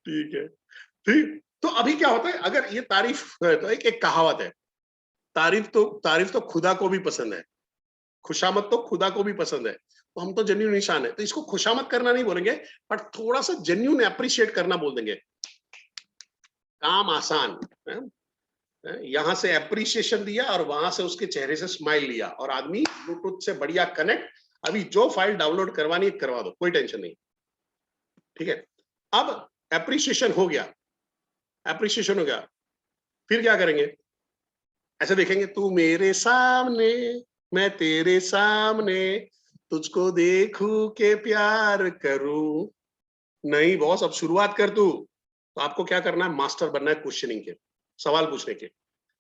S2: ठीक है, ठीक। तो अभी क्या होता है, अगर ये तारीफ है तो एक कहावत है, तारीफ तो खुदा को भी पसंद है, खुशामद तो खुदा को भी पसंद है। तो हम तो जेन्यून इंसान है, तो इसको खुशामद करना नहीं बोलेंगे, बट थोड़ा सा जेन्यून अप्रिशिएट करना बोल देंगे। काम आसान है? यहां से अप्रिशिएशन दिया और वहां से उसके चेहरे से स्माइल लिया, और आदमी ब्लूटूथ से बढ़िया कनेक्ट। अभी जो फाइल डाउनलोड करवानी है करवा दो, कोई टेंशन नहीं। ठीक है, अब अप्रिशिएशन हो गया, अप्रिशिएशन हो गया, फिर क्या करेंगे, ऐसे देखेंगे, तू मेरे सामने मैं तेरे सामने, तुझको देखूं के प्यार करूं। नहीं बॉस, अब शुरुआत कर तू। तो आपको क्या करना है, मास्टर बनना है क्वेश्चनिंग के, सवाल पूछने के।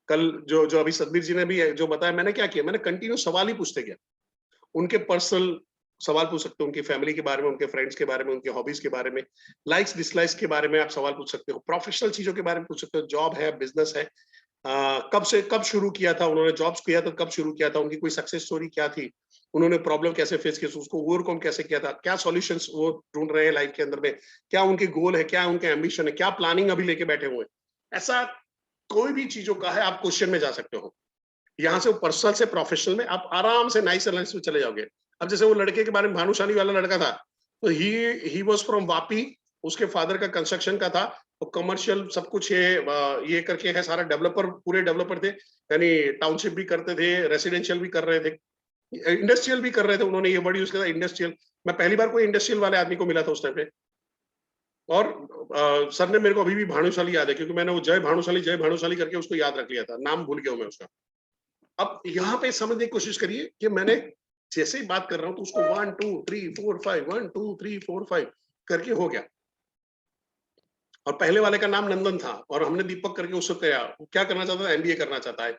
S2: कल जो जो अभी सतबीर जी ने भी जो बताया, मैंने क्या किया, मैंने कंटिन्यू सवाल ही पूछते गया। उनके पर्सनल सवाल पूछ सकते हो, उनकी फैमिली के बारे में, उनके फ्रेंड्स के बारे में, उनके हॉबीज के बारे में, लाइक्स डिसलाइक्स के बारे में आप सवाल पूछ सकते हो, प्रोफेशनल चीजों के बारे में पूछ सकते हो, जॉब है, बिजनेस है, कब शुरू किया था उन्होंने, जॉब्स किया तो कब शुरू किया था, उनकी कोई सक्सेस स्टोरी क्या थी, उन्होंने प्रॉब्लम कैसे फेस किया, उसको ओवरकम कैसे किया था, क्या सॉल्यूशंस वो ढूंढ रहे हैं लाइफ के अंदर में, क्या उनके गोल है, क्या उनके एम्बिशन है, क्या प्लानिंग अभी लेके बैठे हुए हैं। ऐसा कोई भी चीजों का है, आप क्वेश्चन में जा सकते हो। यहाँ से पर्सनल से प्रोफेशनल में आप आराम से नाइस एनालिसिस में चले जाओगे। अब जैसे वो लड़के के बारे में, भानुशाली वाला लड़का था, तो ही वाज फ्रॉम वापी, उसके फादर का कंस्ट्रक्शन का था, तो कमर्शियल सब कुछ ये करके है, सारा डेवलपर, पूरे डेवलपर थे, यानी टाउनशिप भी करते थे, रेसिडेंशियल भी कर रहे थे, इंडस्ट्रियल भी कर रहे थे। उन्होंने ये वर्ड यूज किया था, इंडस्ट्रियल। मैं पहली बार कोई इंडस्ट्रियल वाले आदमी को मिला था उस टाइम पे। और सर ने मेरे को अभी भी भानुशाली याद है, क्योंकि मैंने वो जय भानुशाली करके उसको याद रख लिया था, नाम भूल गया हूं मैं उसका। अब यहाँ पे समझने की कोशिश करिए कि मैंने जैसे ही बात कर रहा हूं तो उसको 1 2 3 4 5 1 2 3 4 5 करके हो गया। और पहले वाले का नाम नंदन था, और हमने दीपक करके उसको किया। वो क्या करना चाहता था, एमबीए करना चाहता है,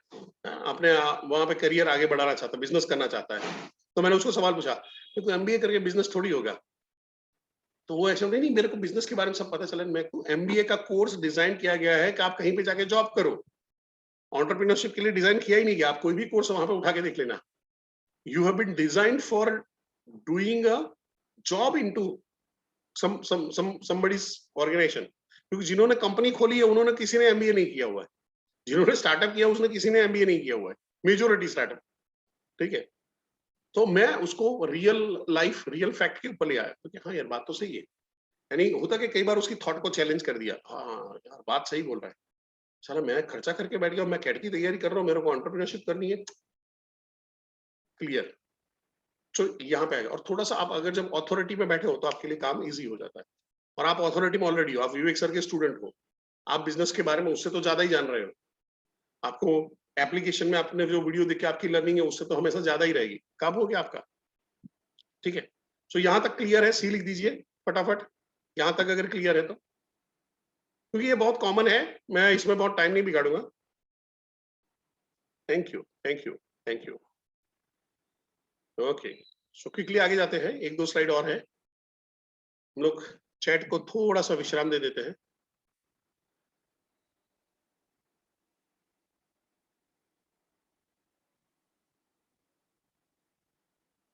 S2: अपने वहां पे करियर आगे बढ़ाना चाहता है, बिजनेस करना चाहता है। तो मैंने उसको सवाल पूछा कि तू एमबीए करके बिजनेस थोड़ी होगा। तो वो ऐसे नहीं, मेरे को बिजनेस के बारे में सब पता चला। मैं एमबीए का कोर्स डिजाइन किया गया है कि आप कहीं पे जाके जॉब करो, एंटरप्रेन्योरशिप के लिए डिजाइन किया ही नहीं गया। आप कोई भी कोर्स वहां पे उठा के देख लेना, you have been designed for doing a job into somebody's organization। क्योंकि जिन्होंने कंपनी खोली है उन्होंने किसी ने एमबीए नहीं किया हुआ है, जिन्होंने स्टार्टअप किया उसने किसी ने एमबीए नहीं किया हुआ है, मेजोरिटी स्टार्टअप। ठीक है, तो मैं उसको रियल लाइफ, रियल फैक्ट के ऊपर ले आया, क्योंकि हाँ यार बात तो सही है। यानी होता कि कई बार उसकी थॉट को चैलेंज कर दिया, हाँ यार बात सही बोल रहा है, चलो मैं खर्चा करके बैठ गया, मैं कैट की तैयारी कर रहा हूँ, मेरे को एंटरप्रेन्योरशिप करनी है। क्लियर। तो यहाँ पे आएगा। और थोड़ा सा आप अगर जब अथॉरिटी में बैठे हो तो आपके लिए काम इजी हो जाता है, और आप अथॉरिटी में ऑलरेडी हो, आप विवेक सर के स्टूडेंट हो, आप बिजनेस के बारे में उससे तो ज्यादा ही जान रहे हो। आपको एप्लीकेशन में आपने जो वीडियो देखे, आपकी लर्निंग है उससे तो हमेशा ज्यादा ही रहेगी, काम हो गया आपका। ठीक है, तो यहाँ तक क्लियर है, सी लिख दीजिए फटाफट, यहाँ तक अगर क्लियर है तो, क्योंकि ये बहुत कॉमन है, मैं इसमें बहुत टाइम नहीं बिगाड़ूंगा। Thank you, thank you, thank you. Okay, so quickly आगे जाते हैं, एक दो स्लाइड और है, हम लोग चैट को थोड़ा सा विश्राम दे देते हैं।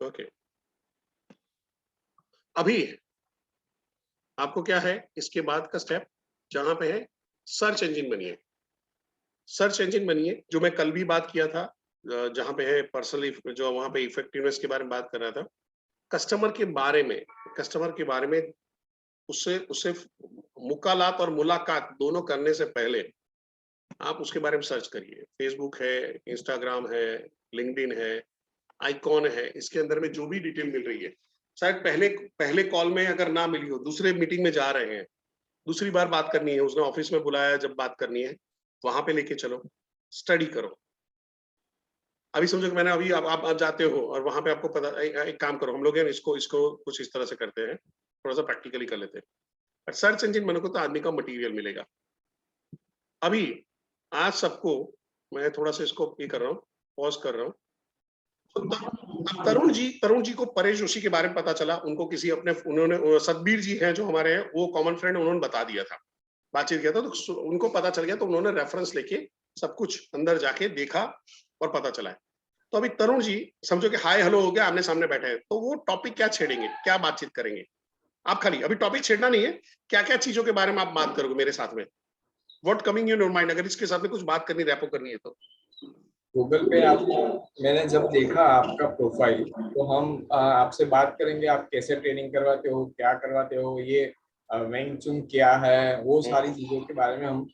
S2: ओके, अभी आपको क्या है, इसके बाद का स्टेप जहां पे है, सर्च इंजन बनिए। सर्च इंजन बनिए, जो मैं कल भी बात किया था, जहां पे है पर्सनली, जो वहां पे इफेक्टिवनेस के बारे में बात कर रहा था, कस्टमर के बारे में, कस्टमर के बारे में उससे उससे मुकालात और मुलाकात दोनों करने से पहले आप उसके बारे में सर्च करिए। फेसबुक है, इंस्टाग्राम है, लिंक्डइन है, आइकॉन है, इसके अंदर में जो भी डिटेल मिल रही है, शायद पहले पहले कॉल में अगर ना मिली हो, दूसरे मीटिंग में जा रहे हैं, दूसरी बार बात करनी है, उसने ऑफिस में बुलाया, जब बात करनी है वहां पे लेके चलो, स्टडी करो। अभी समझो कि मैंने अभी आप जाते हो और वहां पे आपको पता, एक काम करो, हम लोग हैं इसको इसको कुछ इस तरह से करते हैं, थोड़ा सा प्रैक्टिकली कर लेते हैं। सर्च इंजन बनो को तो आदमी का मटेरियल मिलेगा। अभी आज सबको मैं थोड़ा सा इसको ये कर रहा हूँ, पॉज कर रहा हूँ। तो अब तरुण जी को परेश जोशी के बारे में पता चला, उनको किसी अपने उन्होंने सतबीर जी हैं जो हमारे हैं, वो कॉमन फ्रेंड, उन्होंने बता दिया था, बातचीत किया था, तो उनको पता चल गया, तो उन्होंने रेफरेंस लेके सब कुछ अंदर जाके देखा और पता चला है। तो अभी तरुण जी समझो कि हाय हेलो हो गया, आमने सामने बैठे हैं, तो वो टॉपिक क्या छेड़ेंगे, क्या बातचीत करेंगे? आप खाली अभी टॉपिक छेड़ना नहीं है, क्या क्या चीजों के बारे में आप बात करोगे मेरे साथ में? What coming in your mind, अगर इसके साथ में कुछ बात करनी, रैपो करनी है तो?
S4: गूगल पे आपको मैंने जब देखा आपका प्रोफाइल, तो हम आपसे बात करेंगे, आप कैसे ट्रेनिंग करवाते हो, क्या करवाते हो, ये वेंग चुंग क्या है, वो सारी चीजों के बारे में हम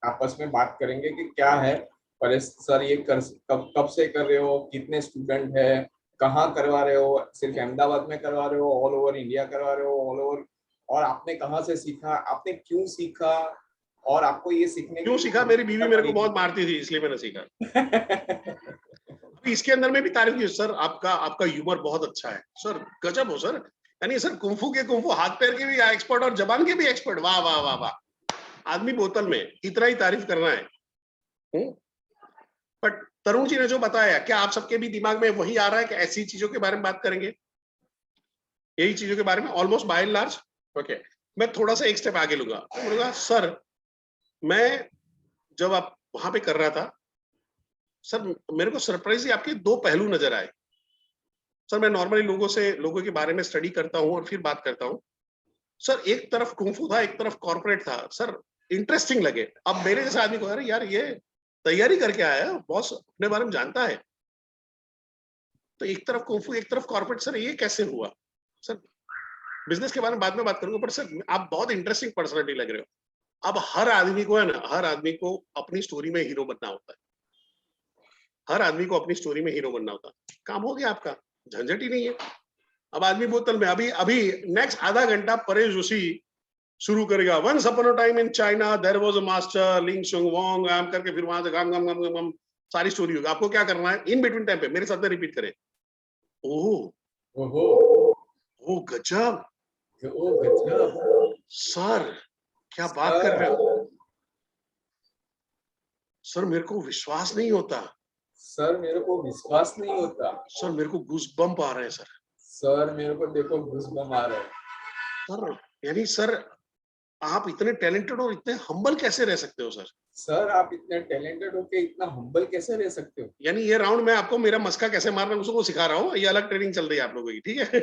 S4: आपस में बात करेंगे कि क्या है परेश सर, ये कब से कर रहे हो, कितने स्टूडेंट है, कहाँ करवा रहे हो, सिर्फ अहमदाबाद में करवा रहे हो, ऑल ओवर इंडिया करवा रहे हो, ऑल ओवर, और आपने कहाँ से सीखा, आपने क्यों सीखा, और आपको ये सीखने
S2: क्यों सीखा? मेरी बीवी मेरे को बहुत मारती थी, इसलिए मैंने सीखा। इसके अंदर में भी तारीफ की, सर आपका ह्यूमर बहुत अच्छा है सर, गजब हो सर, यानी सर कुंफू हाथ पैर के भी एक्सपर्ट और जबान के भी एक्सपर्ट, वाह वाह वाह वाह, आदमी बोतल में, इतना ही तारीफ करना है। बट तरुण जी ने जो बताया, क्या आप सबके भी दिमाग में वही आ रहा है कि ऐसी चीजों के बारे में बात करेंगे, यही चीजों के बारे में almost by and large? Okay, मैं थोड़ा सा एक स्टेप आगे लूंगा, तो बोलूंगा सर, मैं जब आप वहां पे कर रहा था सर, मेरे को सरप्राइज आपके दो पहलू नजर आए सर। मैं नॉर्मली लोगों के बारे में स्टडी करता हूं और फिर बात करता हूं सर, एक तरफ कुंफू था, एक तरफ कॉर्पोरेट था सर, इंटरेस्टिंग लगे। अब मेरे जैसे आदमी को अरे यार ये तैयारी करके आया है, बॉस अपने बारे में जानता है, तो एक तरफ कुंफू एक तरफ कॉर्पोरेट, सर ये कैसे हुआ? सर बिजनेस के बारे में बाद में बात करूंगा, पर सर आप बहुत इंटरेस्टिंग पर्सनालिटी लग रहे हो। अब हर आदमी को है ना, हर आदमी को अपनी स्टोरी में हीरो बनना होता है, हर आदमी को अपनी स्टोरी में हीरो बनना होता है। काम हो गया आपका, झंझट ही नहीं है। अब आदमी बोतल में, अभी अभी नेक्स्ट आधा घंटा परेश जोशी शुरू करेगा, once upon a time in China there was a master Ling Shung Wong, आम करके फिर वहां से गम गम गम गम गम सारी स्टोरी होगी। आपको क्या करना है, इन बिटवीन टाइम पे मेरे साथ में रिपीट करें, ओह
S4: ओहो,
S2: ओ गजब,
S4: ओ गजब,
S2: सर क्या बात कर रहे हो सर, मेरे को विश्वास नहीं होता
S4: सर, मेरे को विश्वास नहीं होता
S2: सर, मेरे को गूज़बम्प आ रहे हैं सर,
S4: सर, मेरे को देखो गूज़बम्प आ रहा है
S2: सर, यानी सर आप इतने टैलेंटेड और इतने हम्बल कैसे रह सकते हो सर?
S4: सर, आप इतने टैलेंटेड होके इतना हम्बल कैसे रह सकते हो?
S2: यानी ये राउंड में आपको मेरा मस्का कैसे मारना है उसको सिखा रहा हूँ, ये अलग ट्रेनिंग चल रही है आप लोगों की, ठीक है?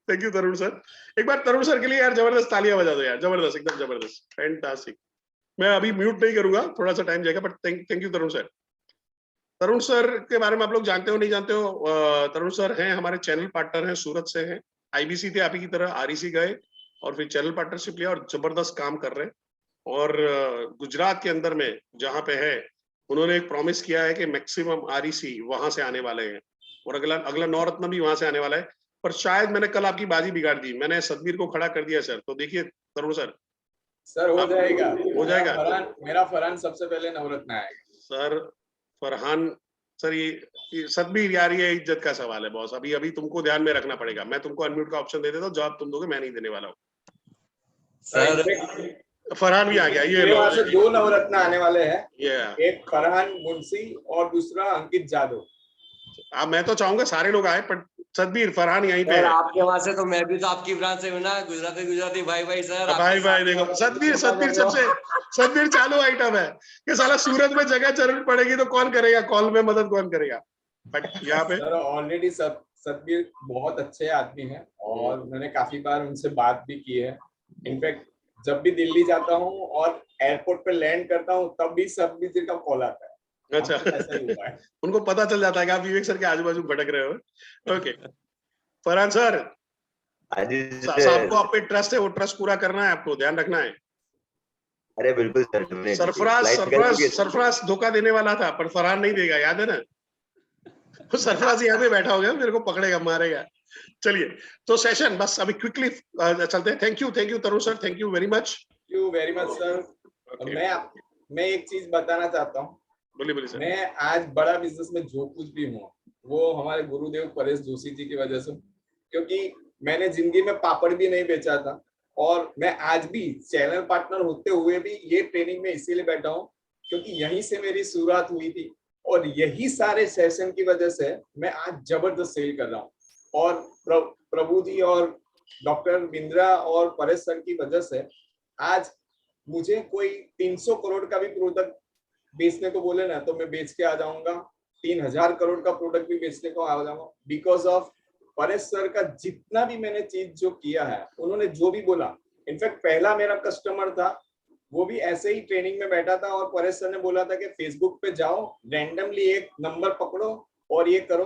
S2: थैंक यू तरुण सर, एक बार तरुण सर के लिए यार जबरदस्त तालियां बजा दो यार, जबरदस्त, एकदम जबरदस्त, फैंटास्टिक। मैं अभी म्यूट नहीं करूंगा, थोड़ा सा टाइम जाएगा, but thank you Tarun sir. Tarun sir के बारे में आप लोग जानते हो नहीं जानते हो, तरुण सर हैं हमारे चैनल पार्टनर हैं, सूरत से हैं, आईबीसी थे आप ही की तरह, आरईसी गए और फिर चैनल पार्टनरशिप लिया और जबरदस्त काम कर रहे हैं। और गुजरात के अंदर में जहाँ पे है, उन्होंने एक प्रॉमिस किया है कि मैक्सिमम आरईसी वहां से आने वाले हैं, और अगला अगला नवरत्न भी वहां से आने वाला है। पर शायद मैंने कल आपकी बाजी बिगाड़ दी, मैंने सतबीर को खड़ा कर दिया सर, तो देखिए तरुण सर,
S4: सर हो जाएगा,
S2: हो जाएगा,
S4: मेरा फरहान सबसे पहले नवरत्न आएगा
S2: सर। फरहान सर, ये सतबीर यार, ये इज्जत का सवाल है बॉस, अभी अभी तुमको ध्यान में रखना पड़ेगा। मैं तुमको अनम्यूट का ऑप्शन दे देता हूँ, जवाब तुम दोगे, मैं नहीं देने वाला हूँ
S1: सर।
S2: फरहान भी आ गया, ये
S4: मेरे वहां से दो नवरत्न आने वाले हैं,
S2: ये
S4: एक फरहान मुंशी और दूसरा अंकित जादव।
S2: अब मैं तो चाहूंगा सारे लोग आए, पर सतबीर फरहान यहीं पे है।
S1: आपके वहां से तो मैं भी तो आपकी ब्रांच से हूँ ना, गुजराती भाई सर।
S2: भाई देखो सतबीर सतबीर चालू आइटम है कि साला सूरत में जगह जरूरत पड़ेगी तो कौन करेगा, कॉल में मदद कौन करेगा, बट यहाँ पे
S4: सर ऑलरेडी सतबीर बहुत अच्छे आदमी हैं और मैंने काफी बार उनसे बात भी की है। इनफैक्ट जब भी दिल्ली जाता हूँ और एयरपोर्ट पे लैंड करता हूँ, तब भी सतबीर जी का कॉल आता है।
S2: अच्छा,
S4: ऐसा ही हुआ है।
S2: उनको पता चल जाता है कि आप विवेक सर के आजू बाजू भटक रहे हो। ओके फरहान सर, आपको आप पे ट्रस्ट है, वो ट्रस्ट पूरा करना है, आपको ध्यान रखना है।
S5: अरे बिल्कुल सर,
S2: सरफराज धोखा देने वाला था, पर फरहान नहीं देगा, याद है ना? तो सरफराज यहाँ पे बैठा हो गया, मेरे को पकड़ेगा, मारेगा। चलिए, तो सेशन बस अभी क्विकली चलते हैं। Thank you Tarun sir, thank you very much
S4: sir. मैं एक चीज बताना चाहता हूँ,
S2: बोलिए सर।
S4: मैं आज बड़ा बिजनेस में जो कुछ भी हूँ वो हमारे गुरुदेव परेश जोशी जी की वजह से, क्योंकि मैंने जिंदगी में पापड़ भी नहीं बेचा था और मैं आज भी चैनल पार्टनर होते हुए भी ये ट्रेनिंग में इसीलिए बैठा हूँ क्योंकि यहीं से मेरी शुरुआत हुई थी और यही सारे सेशन की वजह से मैं आज जबरदस्त सेल कर रहा हूँ। और प्रभु जी और डॉक्टर बिंद्रा और परेश सर की वजह से आज मुझे कोई 300 करोड़ का भी प्रोडक्ट बेचने को बोले ना तो मैं बेच के आ जाऊंगा, 3000 करोड़ का प्रोडक्ट भी बेचने को आ जाऊंगा, बिकॉज ऑफ परेश सर का जितना भी मैंने चीज जो किया है, उन्होंने जो भी बोला। इनफैक्ट पहला मेरा कस्टमर था, वो भी ऐसे ही ट्रेनिंग में बैठा था और परेश सर ने बोला था कि फेसबुक पे जाओ, रैंडमली एक नंबर पकड़ो और ये करो,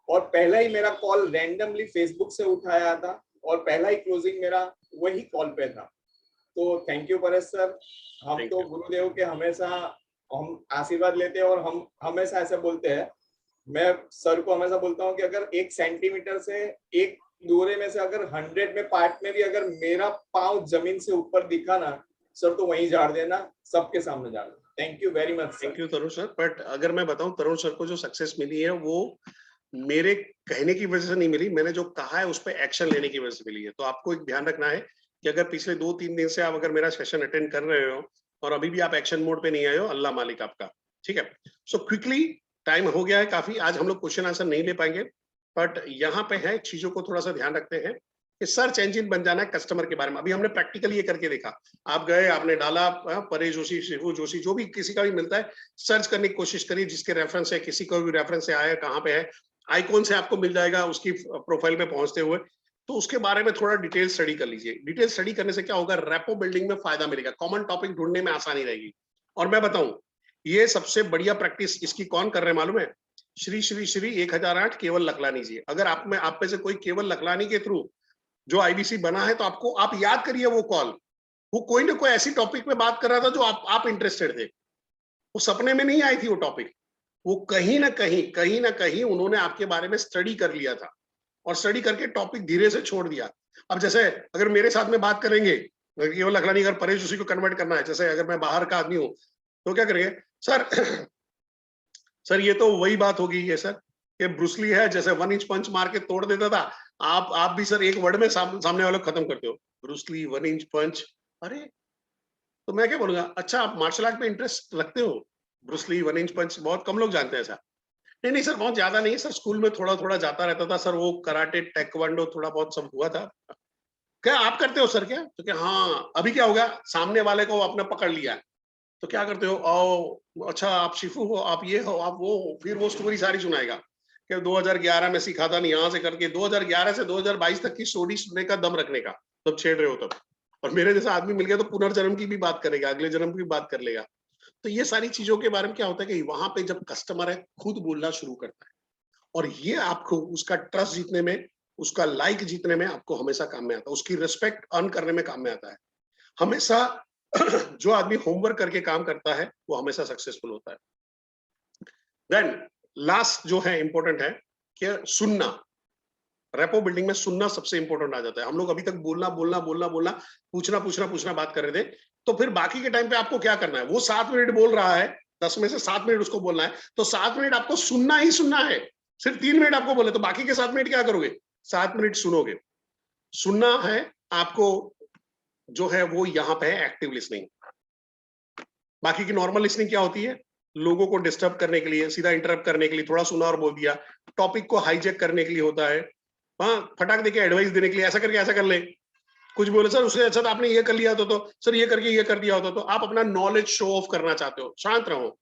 S4: और पहला ही मेरा कॉल रैंडमली फेसबुक से उठाया था और पहला ही क्लोजिंग मेरा वही कॉल पे था। तो थैंक यू परेश सर। हम तो गुरुदेव के हमेशा हम आशीर्वाद लेते हैं और हम हमेशा ऐसे बोलते हैं, मैं सर को हमेशा बोलता हूँ कि अगर 1 सेंटीमीटर से एक दोरे में से अगर 100 में पार्ट में भी अगर मेरा पाँव जमीन से ऊपर दिखा ना सर, तो वहीं झाड़ देना, सबके सामने झाड़ देना। Thank you very much.
S2: Thank you Tarun sir. But अगर मैं बताऊं, तरुण सर को जो सक्सेस मिली है वो मेरे कहने की वजह से नहीं मिली, मैंने जो कहा है उस पर एक्शन लेने की वजह से मिली है। तो आपको एक ध्यान रखना है कि अगर पिछले 2-3 दिन से आप अगर मेरा सेशन अटेंड कर रहे हो और अभी भी आप एक्शन मोड पे नहीं आए हो, अल्लाह मालिक आपका। ठीक है, सो क्विकली, टाइम हो गया है काफी, आज हम लोग क्वेश्चन आंसर नहीं ले पाएंगे, बट यहाँ पे है चीजों को थोड़ा सा ध्यान रखते हैं कि सर्च इंजन बन जाना है कस्टमर के बारे में। अभी हमने प्रैक्टिकली ये करके देखा, आप गए, आपने डाला परेश जोशी, शिवू जोशी, जो भी किसी का भी मिलता है, सर्च करने की कोशिश करिए, जिसके रेफरेंस है, किसी को भी रेफरेंस से आया, कहाँ पे है, आइकॉन से आपको मिल जाएगा उसकी प्रोफाइल पे पहुंचते हुए। तो उसके बारे में थोड़ा डिटेल स्टडी कर लीजिए। डिटेल स्टडी करने से क्या होगा, रेपो बिल्डिंग में फायदा मिलेगा, कॉमन टॉपिक ढूंढने में आसानी रहेगी। और मैं बताऊं, ये सबसे बढ़िया प्रैक्टिस इसकी कौन कर रहे हैं मालूम है? श्री श्री श्री 1008 केवल लखलानी जी। अगर आप में से कोई केवल लखलानी के थ्रू जो आईबीसी बना है, तो आपको, आप याद करिए वो कॉल, वो कोई ना कोई ऐसी टॉपिक में बात कर रहा था जो आप इंटरेस्टेड थे। वो सपने में नहीं आई थी वो टॉपिक, वो कहीं ना कहीं उन्होंने आपके बारे में स्टडी कर लिया था और स्टडी करके टॉपिक धीरे से छोड़ दिया। अब जैसे अगर मेरे साथ में बात करेंगे केवल लखलानी, अगर परेश जोशी को कन्वर्ट करना है, जैसे अगर मैं बाहर का आदमी हूं तो क्या करेंगे सर? सर ये तो वही बात होगी है सर कि ब्रूसली है, जैसे 1 इंच पंच मार के तोड़ देता था, आप भी सर एक वर्ड में सामने वालों को खत्म करते हो, ब्रूसली 1 इंच पंच। अरे तो मैं क्या बोलूंगा, अच्छा आप मार्शल आर्ट में इंटरेस्ट रखते हो? ब्रूसली 1 इंच पंच बहुत कम लोग जानते हैं ऐसा। नहीं सर, बहुत ज्यादा नहीं है सर, स्कूल में थोड़ा थोड़ा जाता रहता था सर, वो कराटे टेक्वांडो थोड़ा बहुत सब हुआ था। क्या आप करते हो सर? क्या तो क्या, हाँ अभी क्या होगा, सामने वाले को आपने पकड़ लिया तो क्या करते हो, आओ अच्छा आप शिफू हो, आप ये हो, आप वो हो, फिर वो स्टोरी सारी सुनाएगा कि 2011 में सीखा था, नहीं यहाँ से करके 2011 से 2022 तक की स्टोरी सुनने का, दम रखने का, तब छेड़ रहे हो तब। और मेरे जैसा आदमी मिल गया तो पुनर्जन्म की भी बात करेगा, अगले जन्म की भी बात कर लेगा। तो ये सारी चीजों के बारे में क्या होता है कि वहां पे जब कस्टमर है खुद बोलना शुरू करता है, और ये आपको उसका ट्रस्ट जीतने में, उसका लाइक जीतने में आपको हमेशा काम में आता है, उसकी रिस्पेक्ट अर्न करने में काम में आता है हमेशा। जो आदमी होमवर्क करके काम करता है वो हमेशा सक्सेसफुल होता है। देन लास्ट जो है इंपॉर्टेंट है कि सुनना। रेपो बिल्डिंग में सुनना सबसे इंपॉर्टेंट आ जाता है। हम लोग अभी तक बोलना बोलना बोलना बोलना, पूछना पूछना पूछना बात कर रहे थे, तो फिर बाकी के टाइम पे आपको क्या करना है, वो 7 मिनट बोल रहा है, 10 में से 7 मिनट उसको बोलना है, तो 7 मिनट आपको सुनना ही सुनना है। सिर्फ 3 मिनट आपको बोले तो बाकी के 7 मिनट क्या करोगे? 7 मिनट सुनोगे। सुनना है आपको, जो है वो यहाँ पे है एक्टिव लिसनिंग। बाकी की नॉर्मल लिसनिंग क्या होती है? लोगों को डिस्टर्ब करने के लिए, सीधा इंटरप्ट करने के लिए, थोड़ा सुना और बोल दिया, टॉपिक को हाईजैक करने के लिए होता है, हाँ फटाक देके एडवाइस देने के लिए, ऐसा करके ऐसा कर ले, कुछ बोले सर उससे अच्छा तो आपने ये कर लिया होता तो सर, ये करके ये कर दिया होता तो। आप अपना नॉलेज शो ऑफ करना चाहते हो, शांत रहो।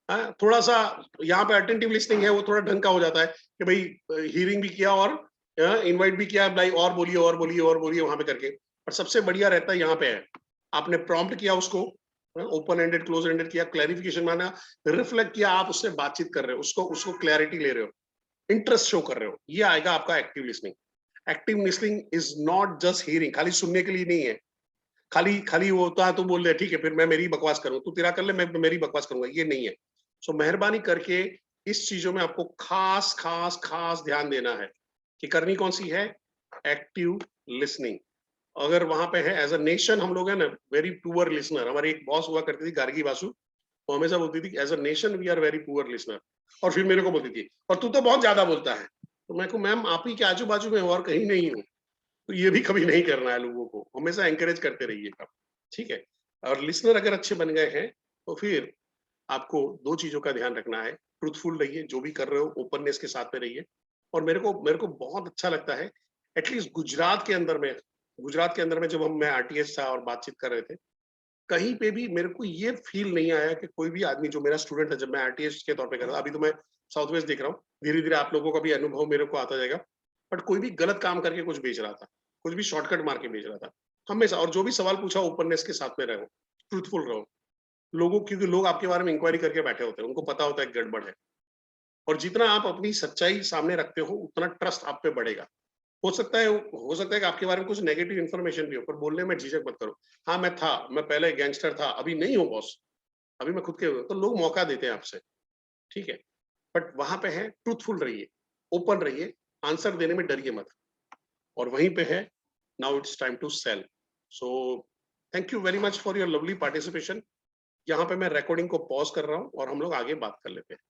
S2: हाँ थोड़ा सा यहाँ पे अटेंटिव लिसनिंग है वो थोड़ा ढंग का हो जाता है कि भाई हियरिंग भी किया और इनवाइट भी किया, भाई और बोलिए और बोलिए और बोलिए वहां पे करके। पर सबसे बढ़िया रहता है यहाँ पे है, आपने प्रॉम्प्ट किया उसको, ओपन एंडेड क्लोज एंडेड किया, क्लैरिफिकेशन माना, रिफ्लेक्ट किया, आप उससे बातचीत कर रहे हो, उसको क्लैरिटी ले रहे हो, इंटरेस्ट शो कर रहे हो, ये आएगा आपका active listening. Active listening is not just hearing, खाली सुनने के लिए नहीं है, खाली वो होता है तो बोल रहे ठीक है फिर मैं मेरी बकवास करूं, तू तेरा कर ले, मैं मेरी बकवास करूंगा, ये नहीं है। सो मेहरबानी करके इस चीजों में आपको खास खास खास ध्यान देना है कि करनी कौन सी है, एक्टिव लिसनिंग। अगर वहां पे है, एज अ नेशन हम लोग है ना वेरी पुअर लिसनर। हमारी एक बॉस हुआ करती थी गार्गी बासु, वो हमेशा बोलती थी as a nation we are very poor listener, और फिर मेरे को बोलती थी और तू तो बहुत ज्यादा बोलता है। तो मैं को मैम आप ही के आजू बाजू में और कहीं नहीं हूँ, तो ये भी कभी नहीं करना है, लोगों को हमेशा एंकरेज करते रहिएगा, ठीक है। और लिसनर अगर अच्छे बन गए हैं तो फिर आपको 2 चीजों का ध्यान रखना है, ट्रूथफुल रहिए, जो भी कर रहे हो ओपननेस के साथ में रहिए। और मेरे को बहुत अच्छा लगता है, एटलीस्ट गुजरात के अंदर में जब मैं आरटीएस था और बातचीत कर रहे थे, कहीं पे भी मेरे को ये फील नहीं आया कि कोई भी आदमी जो मेरा स्टूडेंट है, जब मैं आरटीएस के तौर पे कर रहा था, अभी तो मैं साउथ वेस्ट देख रहा हूँ, धीरे-धीरे आप लोगों का भी अनुभव मेरे को आता जाएगा, बट कोई भी गलत काम करके कुछ बेच रहा था, कुछ भी शॉर्टकट मार के बेच रहा था, हमेशा। और जो भी सवाल पूछा ओपननेस के साथ में रहो, ट्रूथफुल रहो। लोगों क्योंकि लोग आपके बारे में इंक्वायरी करके बैठे होते हैं, उनको पता होता है गड़बड़ है, और जितना आप अपनी सच्चाई सामने रखते हो उतना ट्रस्ट आप पे बढ़ेगा। हो सकता है कि आपके बारे में कुछ नेगेटिव इन्फॉर्मेशन भी हो, पर बोलने में झिझक मत करो। हाँ, मैं पहले गैंगस्टर था, अभी नहीं हूँ बॉस, अभी मैं खुद के, तो लोग मौका देते हैं आपसे, ठीक है। बट वहां पे है ट्रूथफुल रहिए, ओपन रहिए, आंसर देने में डरिए मत। और वहीं पे है now it's time to sell. So thank you very much for your lovely participation. यहाँ पे मैं रिकॉर्डिंग को पॉज कर रहा हूँ और हम लोग आगे बात कर लेते हैं।